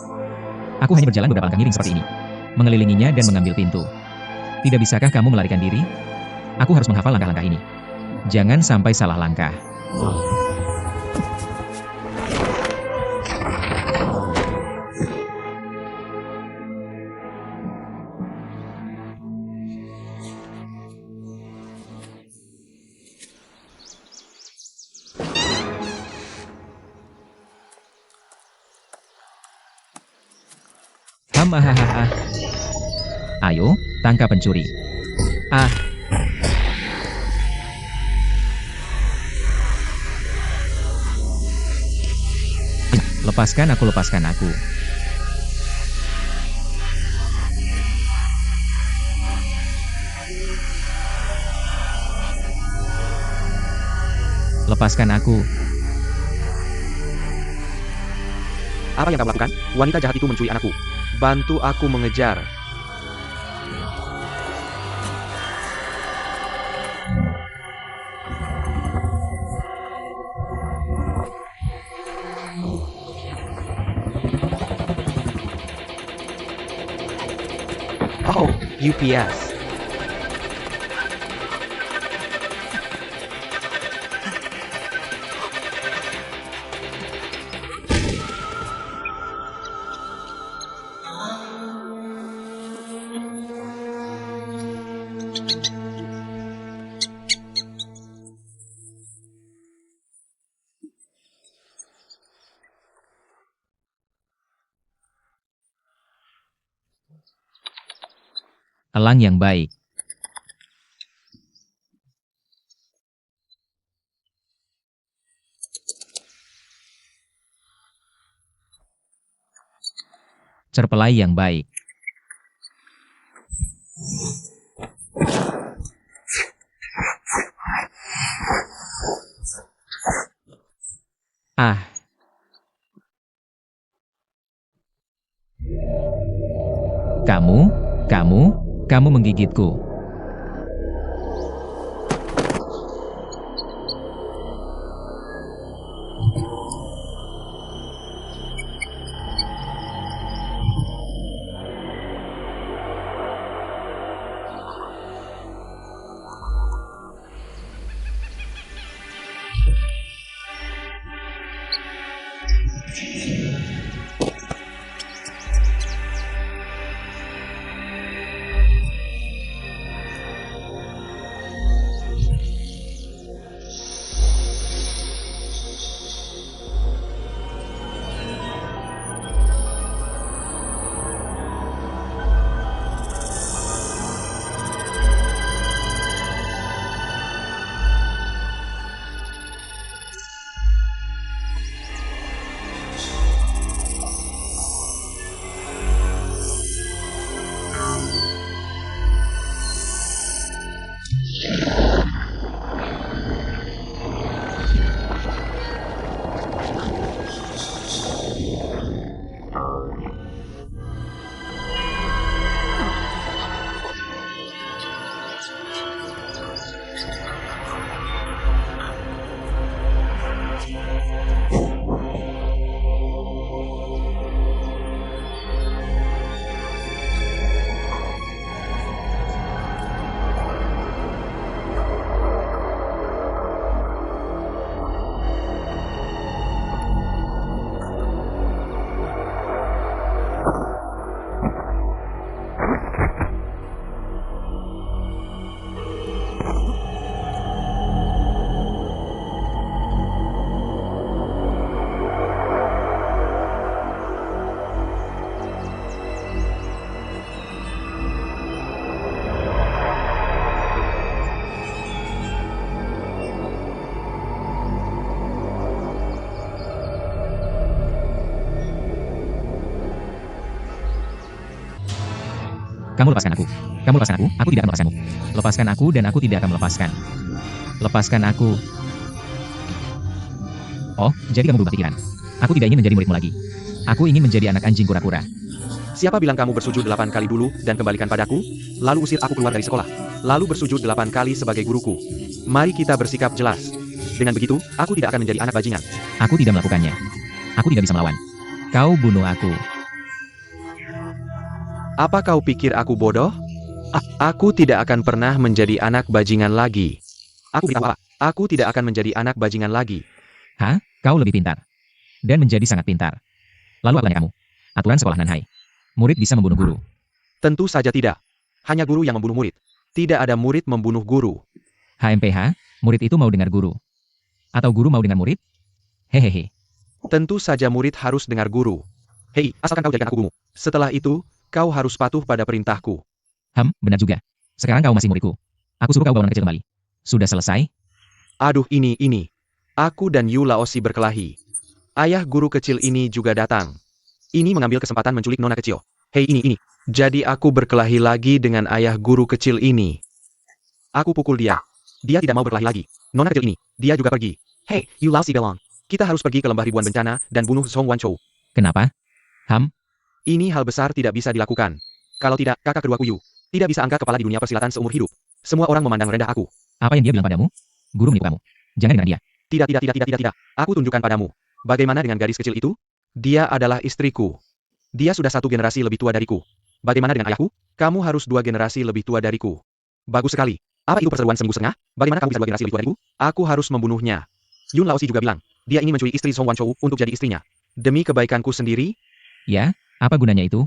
Aku hanya berjalan beberapa langkah miring seperti ini. Mengelilinginya dan mengambil pintu. Tidak bisakah kamu melarikan diri? Aku harus menghafal langkah-langkah ini. Jangan sampai salah langkah. Hahaha. Ayo, tangkap pencuri. Ah. Lepaskan aku. Lepaskan aku. Apa yang kamu lakukan? Wanita jahat itu mencuri anakku. Bantu aku mengejar. Oh, UPS. Elang yang baik. Cerpelai yang baik. Ah. Kamu menggigitku. Kamu lepaskan aku. Kamu lepaskan aku tidak akan melepaskanmu. Lepaskan aku dan aku tidak akan melepaskan. Lepaskan aku. Oh, jadi kamu berubah pikiran. Aku tidak ingin menjadi muridmu lagi. Aku ingin menjadi anak anjing kura-kura. Siapa bilang kamu bersujud 8 kali dulu dan kembalikan padaku? Lalu usir aku keluar dari sekolah. Lalu bersujud 8 kali sebagai guruku. Mari kita bersikap jelas. Dengan begitu, aku tidak akan menjadi anak bajingan. Aku tidak melakukannya. Aku tidak bisa melawan. Kau bunuh aku. Apa kau pikir aku bodoh? Aku tidak akan pernah menjadi anak bajingan lagi. Aku beritahu apa? Aku tidak akan menjadi anak bajingan lagi. Hah? Kau lebih pintar. Dan menjadi sangat pintar. Lalu apanya kamu? Aturan sekolah Nanhai. Murid bisa membunuh guru. Tentu saja tidak. Hanya guru yang membunuh murid. Tidak ada murid membunuh guru. HMPH, murid itu mau dengar guru. Atau guru mau dengar murid? Hehehe. Tentu saja murid harus dengar guru. Hei, asalkan kau jadikan aku gurumu. Setelah itu, kau harus patuh pada perintahku. Benar juga. Sekarang kau masih muridku. Aku suruh kau bawa anak kecil kembali. Sudah selesai? Aduh ini. Aku dan Yu Laosi berkelahi. Ayah guru kecil ini juga datang. Ini mengambil kesempatan menculik nona kecil. Hei ini. Jadi aku berkelahi lagi dengan ayah guru kecil ini. Aku pukul dia. Dia tidak mau berkelahi lagi. Nona kecil ini, dia juga pergi. Hei, Yu Laosi Belong. Kita harus pergi ke lembah ribuan bencana dan bunuh Song Wanchou. Kenapa? Ini hal besar tidak bisa dilakukan. Kalau tidak, kakak keduaku Yu tidak bisa angkat kepala di dunia persilatan seumur hidup. Semua orang memandang rendah aku. Apa yang dia bilang padamu? Guru menipu kamu. Jangan dengan dia. Tidak. Aku tunjukkan padamu. Bagaimana dengan gadis kecil itu? Dia adalah istriku. Dia sudah 1 generasi lebih tua dariku. Bagaimana dengan ayahku? Kamu harus 2 generasi lebih tua dariku. Bagus sekali. Apa itu perseteruan sembuh setengah? Bagaimana kamu bisa 2 generasi lebih tua dariku? Aku harus membunuhnya. Yun Laosi juga bilang, dia ingin menculik istri Song Wanchou untuk jadi istrinya. Demi kebaikanku sendiri? Ya, apa gunanya itu?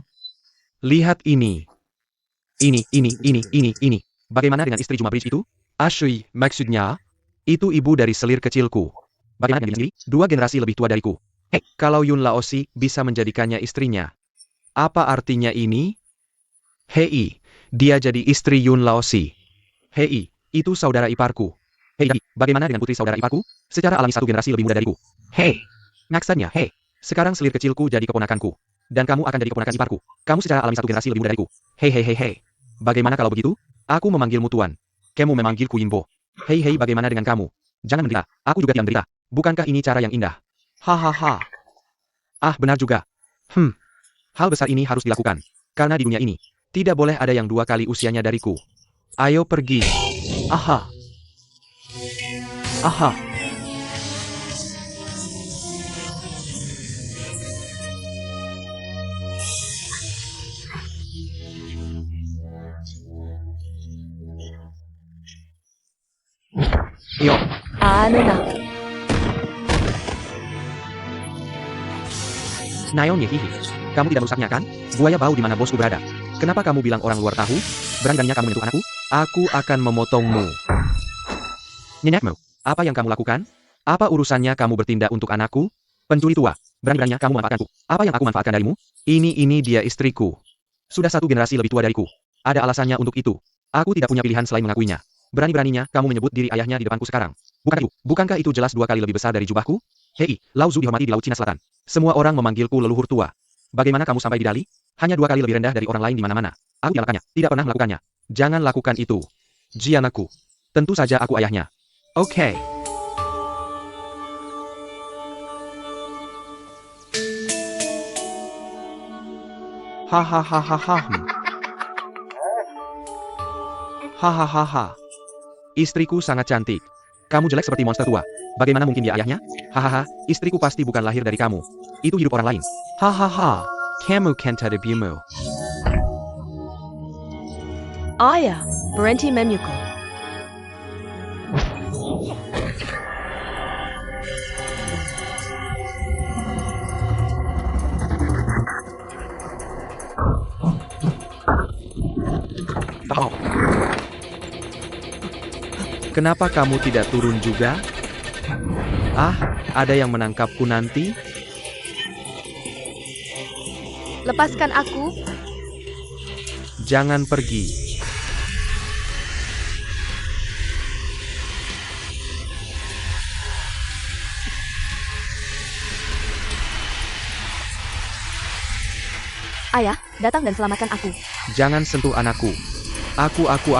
Lihat ini. Ini. Bagaimana dengan istri Juma Bridge itu? Ashui, maksudnya? Itu ibu dari selir kecilku. Bagaimana dengan diri sendiri? 2 generasi lebih tua dariku. Kalau Yun Laosi bisa menjadikannya istrinya. Apa artinya ini? Hei, Dia jadi istri Yun Laosi. Hei, itu saudara iparku. Hei, bagaimana dengan putri saudara iparku? Secara alami satu generasi lebih muda dariku. Hei, maksudnya, hei. Sekarang selir kecilku jadi keponakanku. Dan kamu akan jadi keponakan iparku. Kamu secara alami satu generasi lebih muda dariku. Hei hei hei hei. Bagaimana kalau begitu? Aku memanggilmu tuan. Kamu memanggilku Yinbo. Hei hei, bagaimana dengan kamu? Jangan menderita, aku juga tidak menderita. Bukankah ini cara yang indah? Hahaha. Ah, benar juga. Hal besar ini harus dilakukan. Karena di dunia ini, tidak boleh ada yang 2 kali usianya dariku. Ayo pergi. Aha. Aha. Yo. Nona. Naon hihi. Kamu tidak merusaknya kan? Buaya bau di mana bosku berada. Kenapa kamu bilang orang luar tahu? Berani-beraninya kamu menyentuh anakku? Aku akan memotongmu. Nyanyakmu, apa yang kamu lakukan? Apa urusannya kamu bertindak untuk anakku? Pencuri tua, berani-beraninya kamu memanfaatkanku. Apa yang aku manfaatkan darimu? Ini dia istriku. Sudah 1 generasi lebih tua dariku. Ada alasannya untuk itu. Aku tidak punya pilihan selain mengakuinya. Berani-beraninya kamu menyebut diri ayahnya di depanku sekarang. Bukankah itu jelas 2 kali lebih besar dari jubahku? Hei, Lao Zu dihormati di Laut Cina Selatan. Semua orang memanggilku leluhur tua. Bagaimana kamu sampai di Dali? Hanya 2 kali lebih rendah dari orang lain di mana-mana. Aku tidak melakukannya, tidak pernah melakukannya. Jangan lakukan itu. Jianaku. Tentu saja aku ayahnya. Oke. Hahaha. Hahaha. Istriku sangat cantik. Kamu jelek seperti monster tua. Bagaimana mungkin dia ayahnya? Hahaha, istriku pasti bukan lahir dari kamu. Itu hidup orang lain. Hahaha, kamu kenta debumu. Ayah, berhenti memukul. Tahu. Kenapa kamu tidak turun juga? Ah, ada yang menangkapku nanti? Lepaskan aku. Jangan pergi. Ayah, datang dan selamatkan aku. Jangan sentuh anakku. Aku. Aku.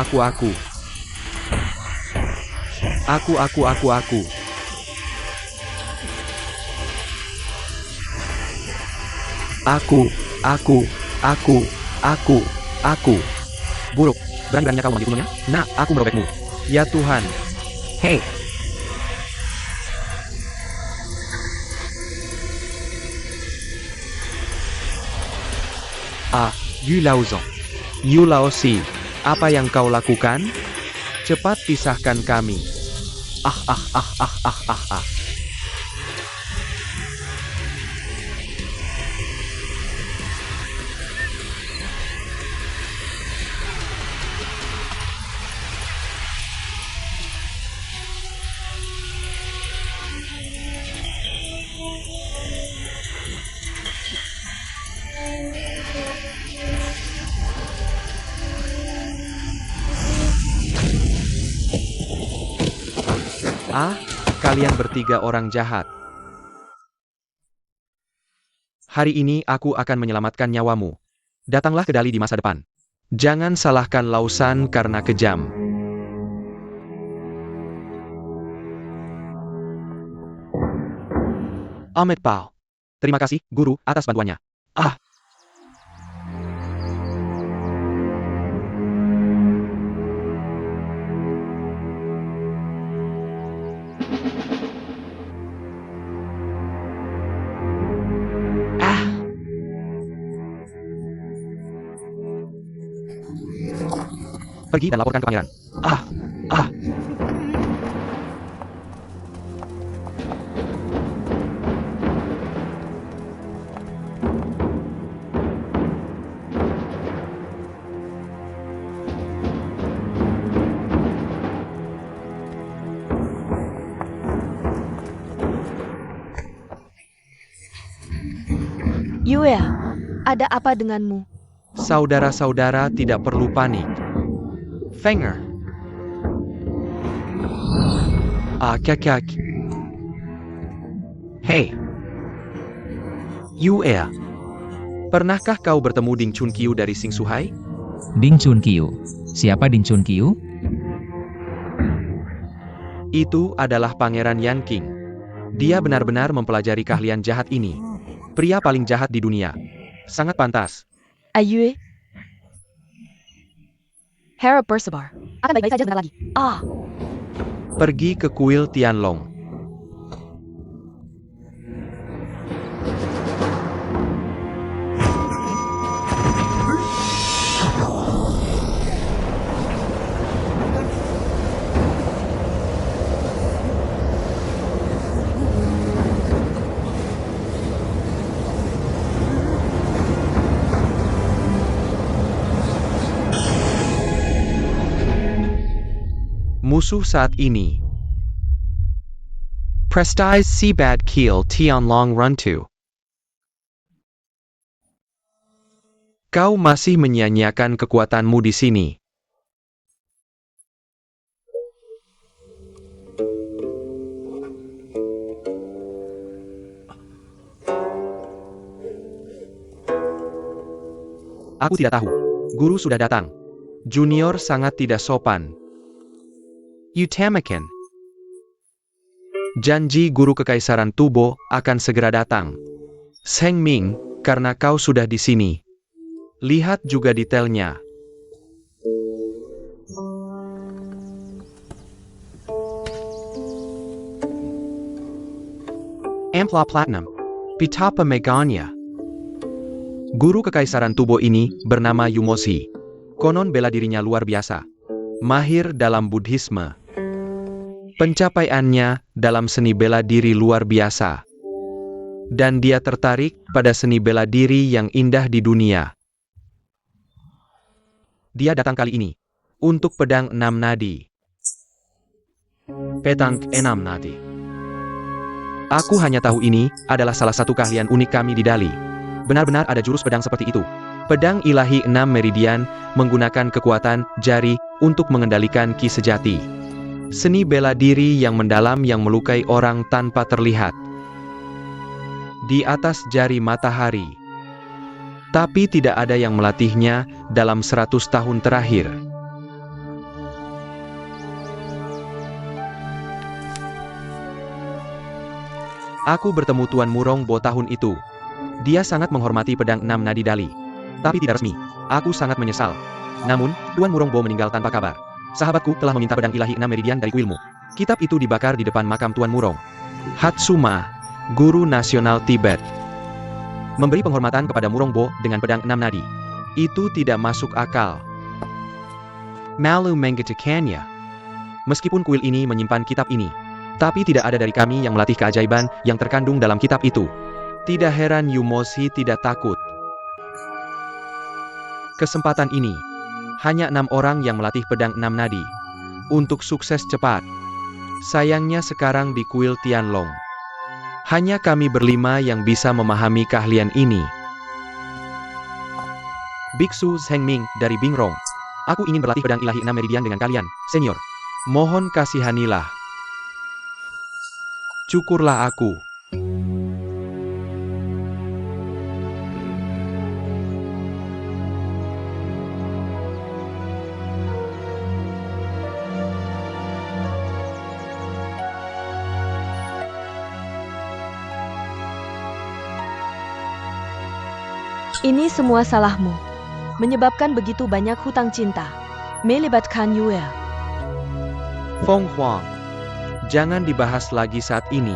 Buruk. Berani-beraninya kau membunuhnya? Nah, aku merobekmu. Ya Tuhan. Hei. Yu Laozong. Yu Laosi. Apa yang kau lakukan? Cepat pisahkan kami. Kalian bertiga orang jahat. Hari ini aku akan menyelamatkan nyawamu. Datanglah ke Dali di masa depan. Jangan salahkan Lausan karena kejam. Ahmed Pao. Terima kasih, Guru, atas bantuannya. Pergi dan laporkan ke pangeran. Yue, ada apa denganmu? Saudara-saudara tidak perlu panik. Fenger. Kakak. Hey. Yue. Pernahkah kau bertemu Ding Chunqiu dari Sing Suhai? Ding Chunqiu. Siapa Ding Chunqiu? Itu adalah Pangeran Yan Qing. Dia benar-benar mempelajari keahlian jahat ini. Pria paling jahat di dunia. Sangat pantas. Ayue. Hera bersabar. Akan baik-baik saja sebentar lagi. Pergi ke kuil Tianlong. Musuh saat ini. Prestige Seabad Kiel Tianlong Run 2. Kau masih menyia-nyiakan kekuatanmu di sini. Aku tidak tahu. Guru sudah datang. Junior sangat tidak sopan. Utamakan. Janji guru kekaisaran Tubo akan segera datang. Zheng Ming, karena kau sudah di sini. Lihat juga detailnya. Ampla Platinum. Pitapa Meganya. Guru kekaisaran Tubo ini bernama Yumoshi. Konon bela dirinya luar biasa. Mahir dalam Buddhisme. Pencapaiannya dalam seni bela diri luar biasa. Dan dia tertarik pada seni bela diri yang indah di dunia. Dia datang kali ini untuk pedang 6 nadi. Pedang 6 nadi. Aku hanya tahu ini adalah salah satu keahlian unik kami di Dali. Benar-benar ada jurus pedang seperti itu. Pedang ilahi 6 meridian menggunakan kekuatan jari untuk mengendalikan ki sejati. Seni bela diri yang mendalam yang melukai orang tanpa terlihat. Di atas jari matahari. Tapi tidak ada yang melatihnya dalam 100 tahun terakhir. Aku bertemu Tuan Murongbo tahun itu. Dia sangat menghormati pedang 6 nadi Dali. Tapi tidak resmi. Aku sangat menyesal. Namun, Tuan Murongbo meninggal tanpa kabar. Sahabatku telah meminta pedang ilahi 6 meridian dari kuilmu. Kitab itu dibakar di depan makam Tuan Murong. Hatsuma, guru nasional Tibet, memberi penghormatan kepada Murongbo dengan pedang 6 nadi. Itu tidak masuk akal. Malu mengatakannya. Meskipun kuil ini menyimpan kitab ini, tapi tidak ada dari kami yang melatih keajaiban yang terkandung dalam kitab itu. Tidak heran Yumoshi tidak takut. Kesempatan ini, hanya 6 orang yang melatih pedang 6 nadi. Untuk sukses cepat. Sayangnya sekarang di kuil Tianlong. Hanya kami berlima yang bisa memahami keahlian ini. Biksu Zheng Ming dari Bingrong. Aku ingin berlatih pedang ilahi 6 meridian dengan kalian, senior. Mohon kasihanilah. Cukurlah aku. Ini semua salahmu. Menyebabkan begitu banyak hutang cinta. Melibatkan Yue. Fong Huang. Jangan dibahas lagi saat ini.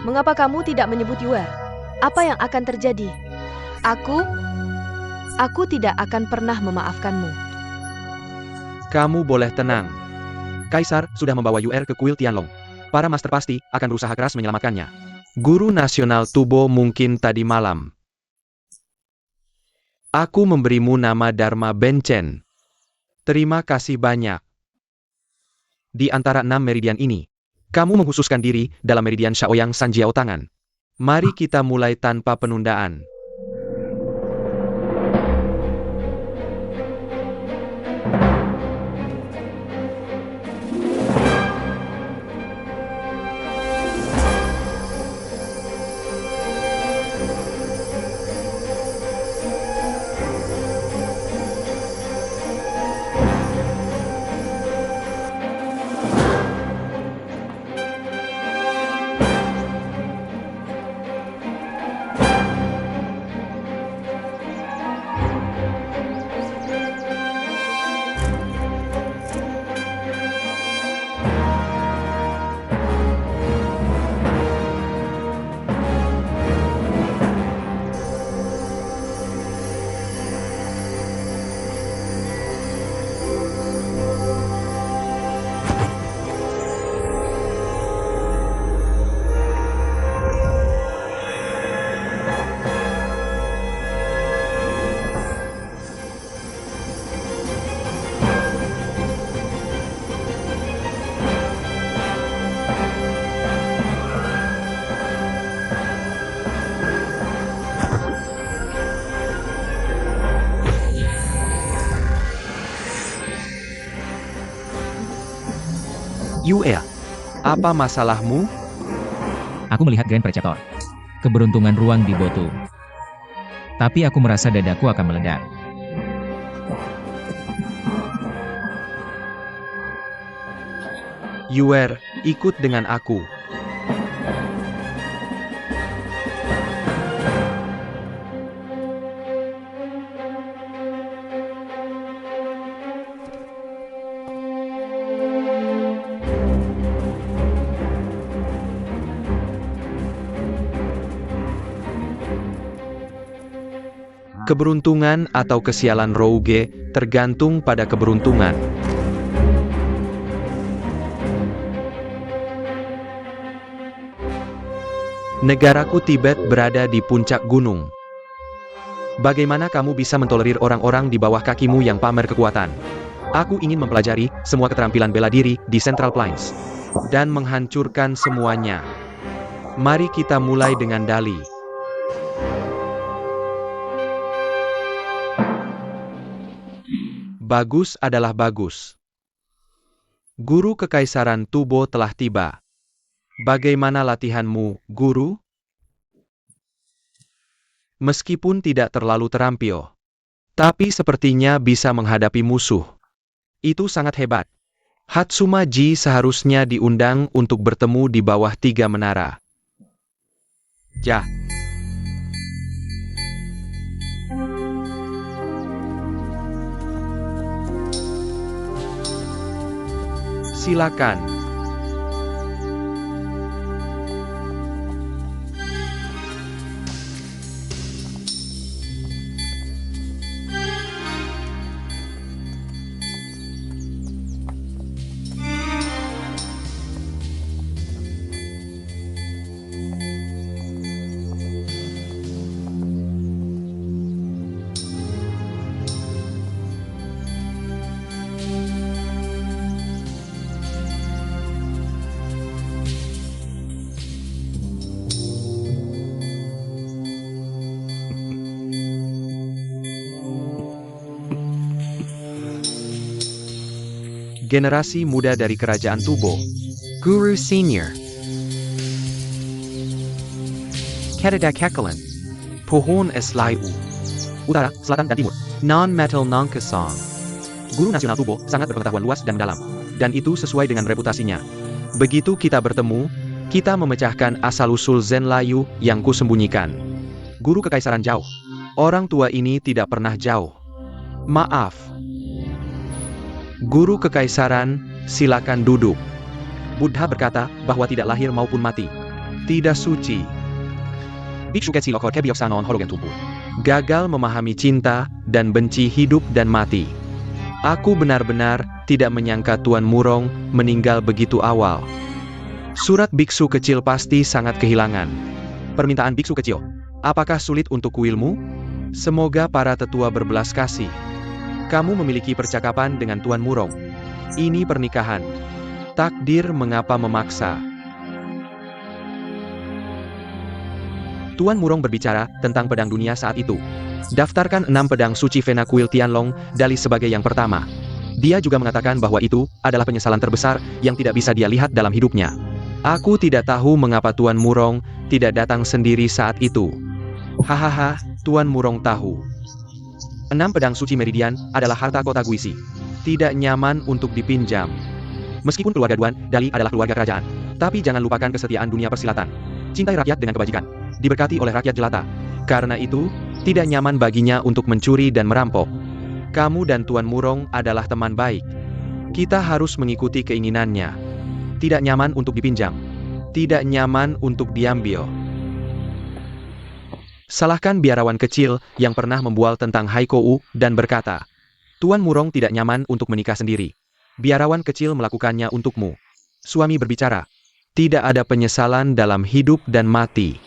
Mengapa kamu tidak menyebut Yue? Apa yang akan terjadi? Aku tidak akan pernah memaafkanmu. Kamu boleh tenang. Kaisar sudah membawa Yuer ke kuil Tianlong. Para master pasti akan berusaha keras menyelamatkannya. Guru nasional Tubo mungkin tadi malam. Aku memberimu nama Dharma Bencen. Terima kasih banyak. Di antara 6 meridian ini, kamu mengkhususkan diri dalam meridian Shaoyang Sanjiao Tangan. Mari kita mulai tanpa penundaan. Yue, apa masalahmu? Aku melihat Grand Preceptor. Keberuntungan ruang di Botu. Tapi aku merasa dadaku akan meledak. Yue, ikut dengan aku. Keberuntungan atau kesialan Rouge tergantung pada keberuntungan. Negaraku Tibet berada di puncak gunung. Bagaimana kamu bisa mentolerir orang-orang di bawah kakimu yang pamer kekuatan? Aku ingin mempelajari semua keterampilan bela diri di Central Plains dan menghancurkan semuanya. Mari kita mulai dengan Dali. Bagus adalah bagus. Guru Kekaisaran Tubo telah tiba. Bagaimana latihanmu, guru? Meskipun tidak terlalu terampil, tapi sepertinya bisa menghadapi musuh. Itu sangat hebat. Hatsuma Ji seharusnya diundang untuk bertemu di bawah 3 menara. Ja. Silakan. Generasi muda dari Kerajaan Tubo. Guru Senior. Kedadak Hekalan. Pohon es Layu. Utara, Selatan, dan Timur. Non-Metal Nongkesong. Guru Nasional Tubo sangat berpengetahuan luas dan dalam. Dan itu sesuai dengan reputasinya. Begitu kita bertemu, kita memecahkan asal-usul Zen Layu yang kusembunyikan. Guru Kekaisaran jauh. Orang tua ini tidak pernah jauh. Maaf. Guru Kekaisaran, silakan duduk. Buddha berkata bahwa tidak lahir maupun mati. Tidak suci. Gagal memahami cinta dan benci hidup dan mati. Aku benar-benar tidak menyangka Tuan Murong meninggal begitu awal. Surat biksu kecil pasti sangat kehilangan. Permintaan biksu kecil. Apakah sulit untuk kuilmu? Semoga para tetua berbelas kasih. Kamu memiliki percakapan dengan Tuan Murong. Ini pernikahan. Takdir mengapa memaksa. Tuan Murong berbicara tentang pedang dunia saat itu. Daftarkan 6 pedang suci Vena Kuil Tianlong, Dali sebagai yang pertama. Dia juga mengatakan bahwa itu adalah penyesalan terbesar yang tidak bisa dia lihat dalam hidupnya. Aku tidak tahu mengapa Tuan Murong tidak datang sendiri saat itu. Hahaha, Tuan Murong tahu. 6 pedang suci Meridian adalah harta kota Guisi. Tidak nyaman untuk dipinjam. Meskipun keluarga Duan, Dali adalah keluarga kerajaan. Tapi jangan lupakan kesetiaan dunia persilatan. Cintai rakyat dengan kebajikan. Diberkati oleh rakyat jelata. Karena itu, tidak nyaman baginya untuk mencuri dan merampok. Kamu dan Tuan Murong adalah teman baik. Kita harus mengikuti keinginannya. Tidak nyaman untuk dipinjam. Tidak nyaman untuk diambil. Salahkan biarawan kecil yang pernah membual tentang Haikou dan berkata, Tuan Murong tidak nyaman untuk menikah sendiri. Biarawan kecil melakukannya untukmu. Suami berbicara, tidak ada penyesalan dalam hidup dan mati.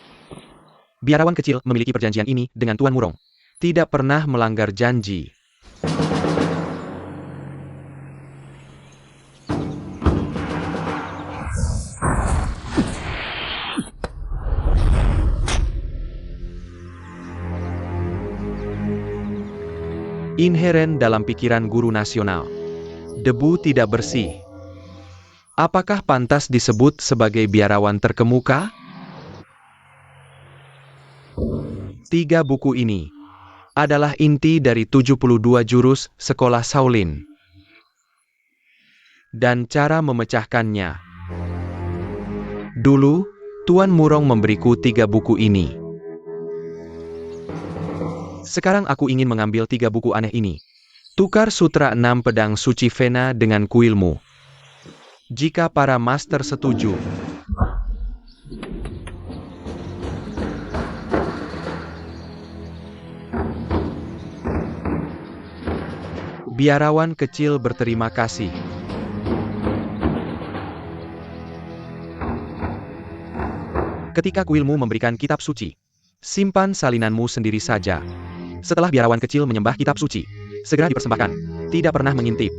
Biarawan kecil memiliki perjanjian ini dengan Tuan Murong. Tidak pernah melanggar janji. Inheren dalam pikiran guru nasional. Debu tidak bersih. Apakah pantas disebut sebagai biarawan terkemuka? 3 buku ini adalah inti dari 72 jurus sekolah Shaolin. Dan cara memecahkannya. Dulu, Tuan Murong memberiku 3 buku ini. Sekarang aku ingin mengambil 3 buku aneh ini. Tukar Sutra 6 Pedang Suci Vena dengan kuilmu. Jika para master setuju. Biarawan kecil berterima kasih. Ketika kuilmu memberikan kitab suci, simpan salinanmu sendiri saja. Setelah biarawan kecil menyembah kitab suci, segera dipersembahkan, tidak pernah mengintip.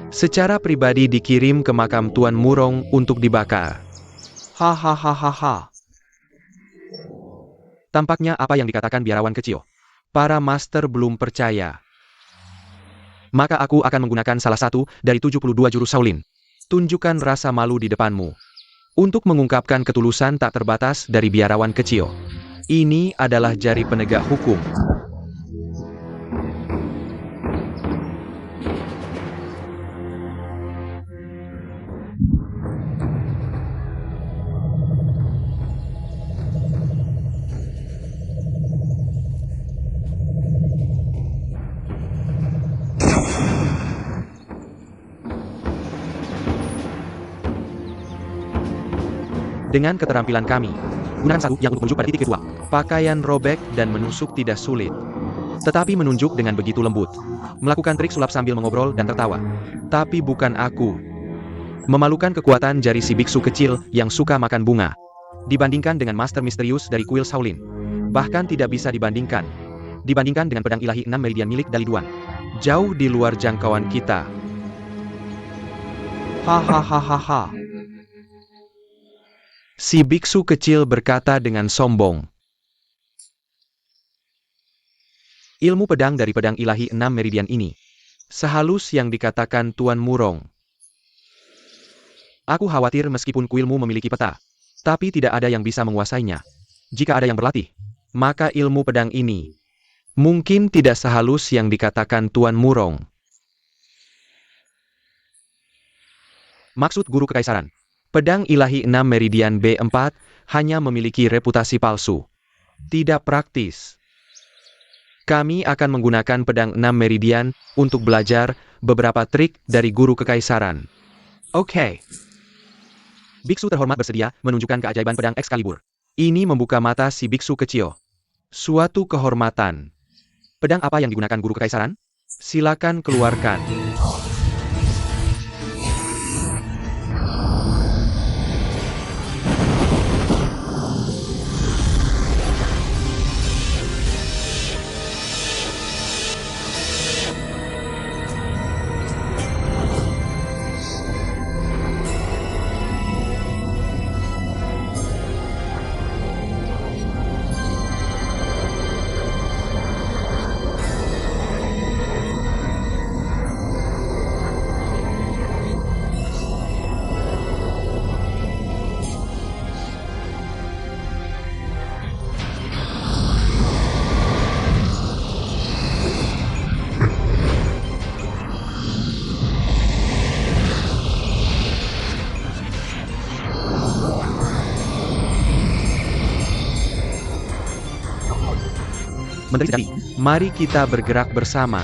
Secara pribadi dikirim ke makam Tuan Murong untuk dibakar. Hahaha. Tampaknya apa yang dikatakan biarawan kecil. Para master belum percaya. Maka aku akan menggunakan salah satu dari 72 jurus Shaolin. Tunjukkan rasa malu di depanmu. Untuk mengungkapkan ketulusan tak terbatas dari biarawan kecil. Ini adalah jari penegak hukum. Dengan keterampilan kami, gunakan sabuk yang untuk menunjuk pada titik kedua. Pakaian robek dan menusuk tidak sulit. Tetapi menunjuk dengan begitu lembut. Melakukan trik sulap sambil mengobrol dan tertawa. Tapi bukan aku. Memalukan kekuatan jari si biksu kecil yang suka makan bunga. Dibandingkan dengan master misterius dari kuil Shaolin. Bahkan tidak bisa dibandingkan. Dibandingkan dengan pedang ilahi 6 meridian milik Daliduan. Jauh di luar jangkauan kita. Hahaha. Si biksu kecil berkata dengan sombong. Ilmu pedang dari pedang ilahi 6 meridian ini. Sehalus yang dikatakan Tuan Murong. Aku khawatir meskipun kuilmu memiliki peta. Tapi tidak ada yang bisa menguasainya. Jika ada yang berlatih, maka ilmu pedang ini mungkin tidak sehalus yang dikatakan Tuan Murong. Maksud guru kekaisaran. Pedang ilahi 6 meridian B4 hanya memiliki reputasi palsu. Tidak praktis. Kami akan menggunakan pedang 6 meridian untuk belajar beberapa trik dari guru kekaisaran. Oke. Biksu terhormat bersedia menunjukkan keajaiban pedang Excalibur. Ini membuka mata si biksu kecil. Suatu kehormatan. Pedang apa yang digunakan guru kekaisaran? Silakan keluarkan. Menteri Sedari, mari kita bergerak bersama.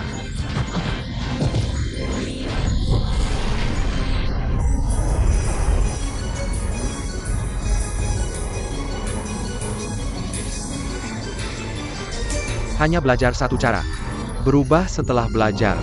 Hanya belajar satu cara. Berubah setelah belajar.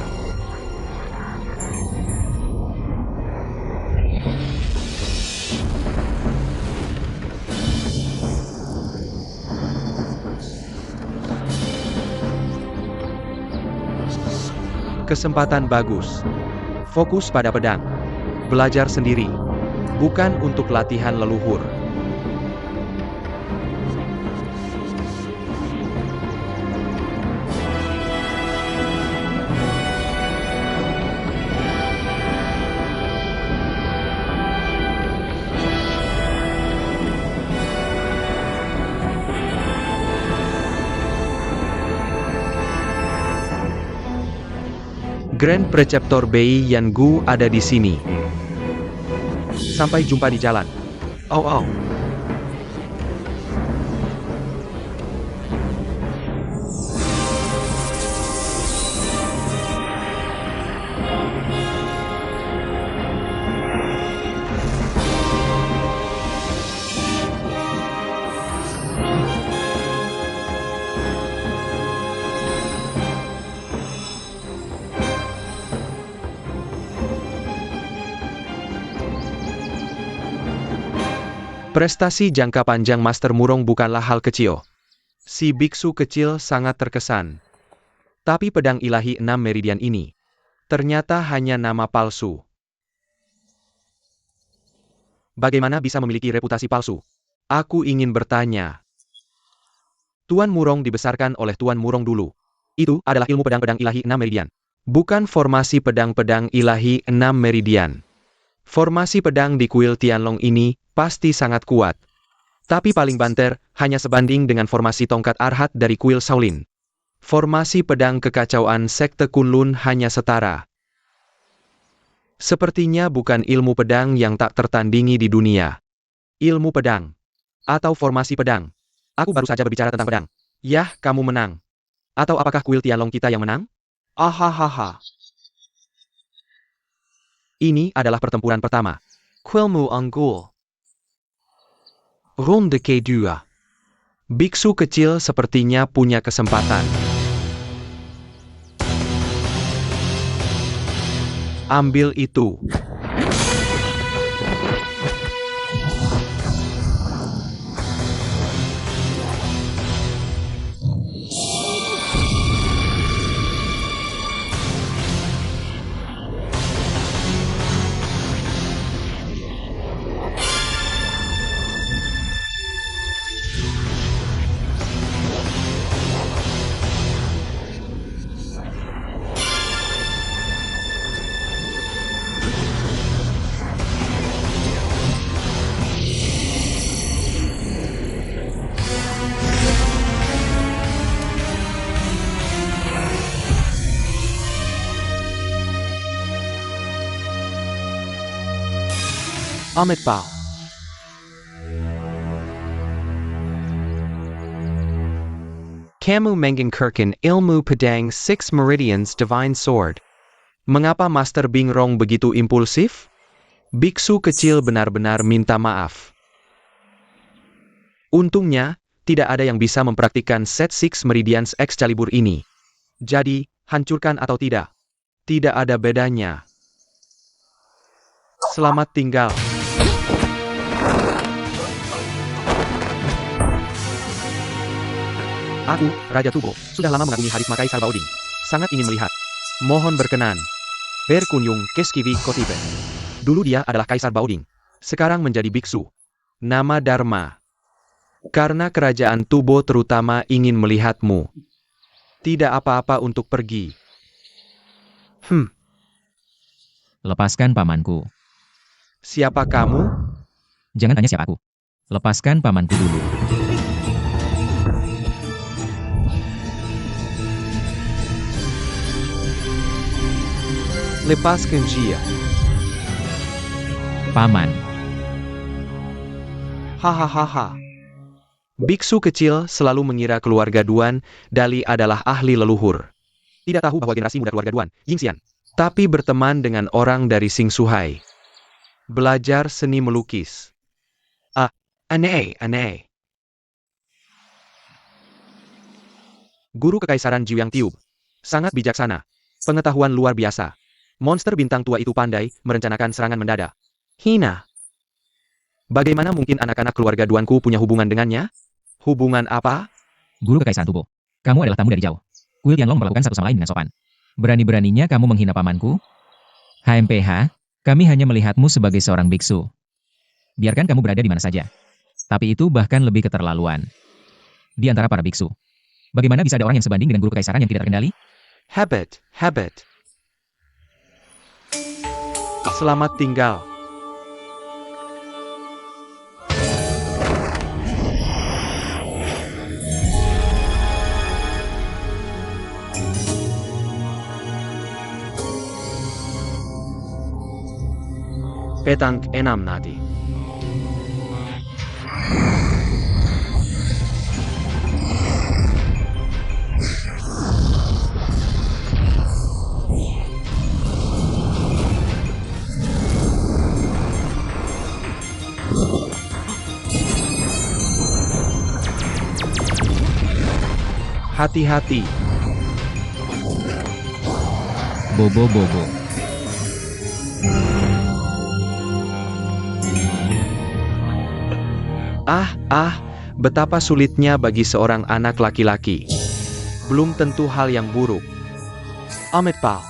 Kesempatan bagus. Fokus pada pedang. Belajar sendiri. Bukan untuk latihan leluhur. Grand Preceptor Bei Yan Gu ada di sini. Sampai jumpa di jalan. Oh oh. Prestasi jangka panjang Master Murong bukanlah hal kecil. Si biksu kecil sangat terkesan. Tapi pedang ilahi 6 meridian ini ternyata hanya nama palsu. Bagaimana bisa memiliki reputasi palsu? Aku ingin bertanya. Tuan Murong dibesarkan oleh Tuan Murong dulu. Itu adalah ilmu pedang-pedang ilahi 6 meridian. Bukan formasi pedang-pedang ilahi 6 meridian. Formasi pedang di kuil Tianlong ini pasti sangat kuat. Tapi paling banter, hanya sebanding dengan formasi tongkat Arhat dari kuil Shaolin. Formasi pedang kekacauan sekte Kunlun hanya setara. Sepertinya bukan ilmu pedang yang tak tertandingi di dunia. Ilmu pedang. Atau formasi pedang. Aku baru saja berbicara tentang pedang. Yah, kamu menang. Atau apakah kuil Tianlong kita yang menang? Ahahaha. Ini adalah pertempuran pertama. Kuilmu unggul. Ronde kedua. Biksu kecil sepertinya punya kesempatan. Ambil itu. Amit Bao. Kamu menggengkerkan ilmu pedang Six Meridians Divine Sword. Mengapa Master Bing Rong begitu impulsif? Biksu kecil benar-benar minta maaf. Untungnya, tidak ada yang bisa mempraktikkan set Six Meridians Excalibur ini. Jadi, hancurkan atau tidak, tidak ada bedanya. Selamat tinggal. Aku, Raja Tubo, sudah lama mengagumi harisma Kaisar Baoding. Sangat ingin melihat. Mohon berkenan. Berkunjung ke Skivi Kotibe. Dulu dia adalah Kaisar Baoding. Sekarang menjadi biksu. Nama Dharma. Karena kerajaan Tubo terutama ingin melihatmu. Tidak apa-apa untuk pergi. Lepaskan pamanku. Siapa kamu? Jangan tanya siapa aku. Lepaskan pamanku dulu. Lepaskan dia. Paman. Hahaha. Biksu kecil selalu mengira keluarga Duan Dali adalah ahli leluhur. Tidak tahu bahwa generasi muda keluarga Duan, Yingxian, tapi berteman dengan orang dari Sing Suhai. Belajar seni melukis. Aneh. Guru Kekaisaran Jiuyang Tiub. Sangat bijaksana. Pengetahuan luar biasa. Monster bintang tua itu pandai merencanakan serangan mendadak. Hina. Bagaimana mungkin anak-anak keluarga Duanku punya hubungan dengannya? Hubungan apa? Guru Kekaisaran Tubo. Kamu adalah tamu dari jauh. Kuil Tianlong melakukan satu sama lain dengan sopan. Berani-beraninya kamu menghina pamanku? HMPH, kami hanya melihatmu sebagai seorang biksu. Biarkan kamu berada di mana saja. Tapi itu bahkan lebih keterlaluan. Di antara para biksu. Bagaimana bisa ada orang yang sebanding dengan guru kekaisaran yang tidak terkendali? Habit. Selamat tinggal. Petang 6 nanti. Hati-hati. Bobo-bobo. Betapa sulitnya bagi seorang anak laki-laki. Belum tentu hal yang buruk. Amit Pal.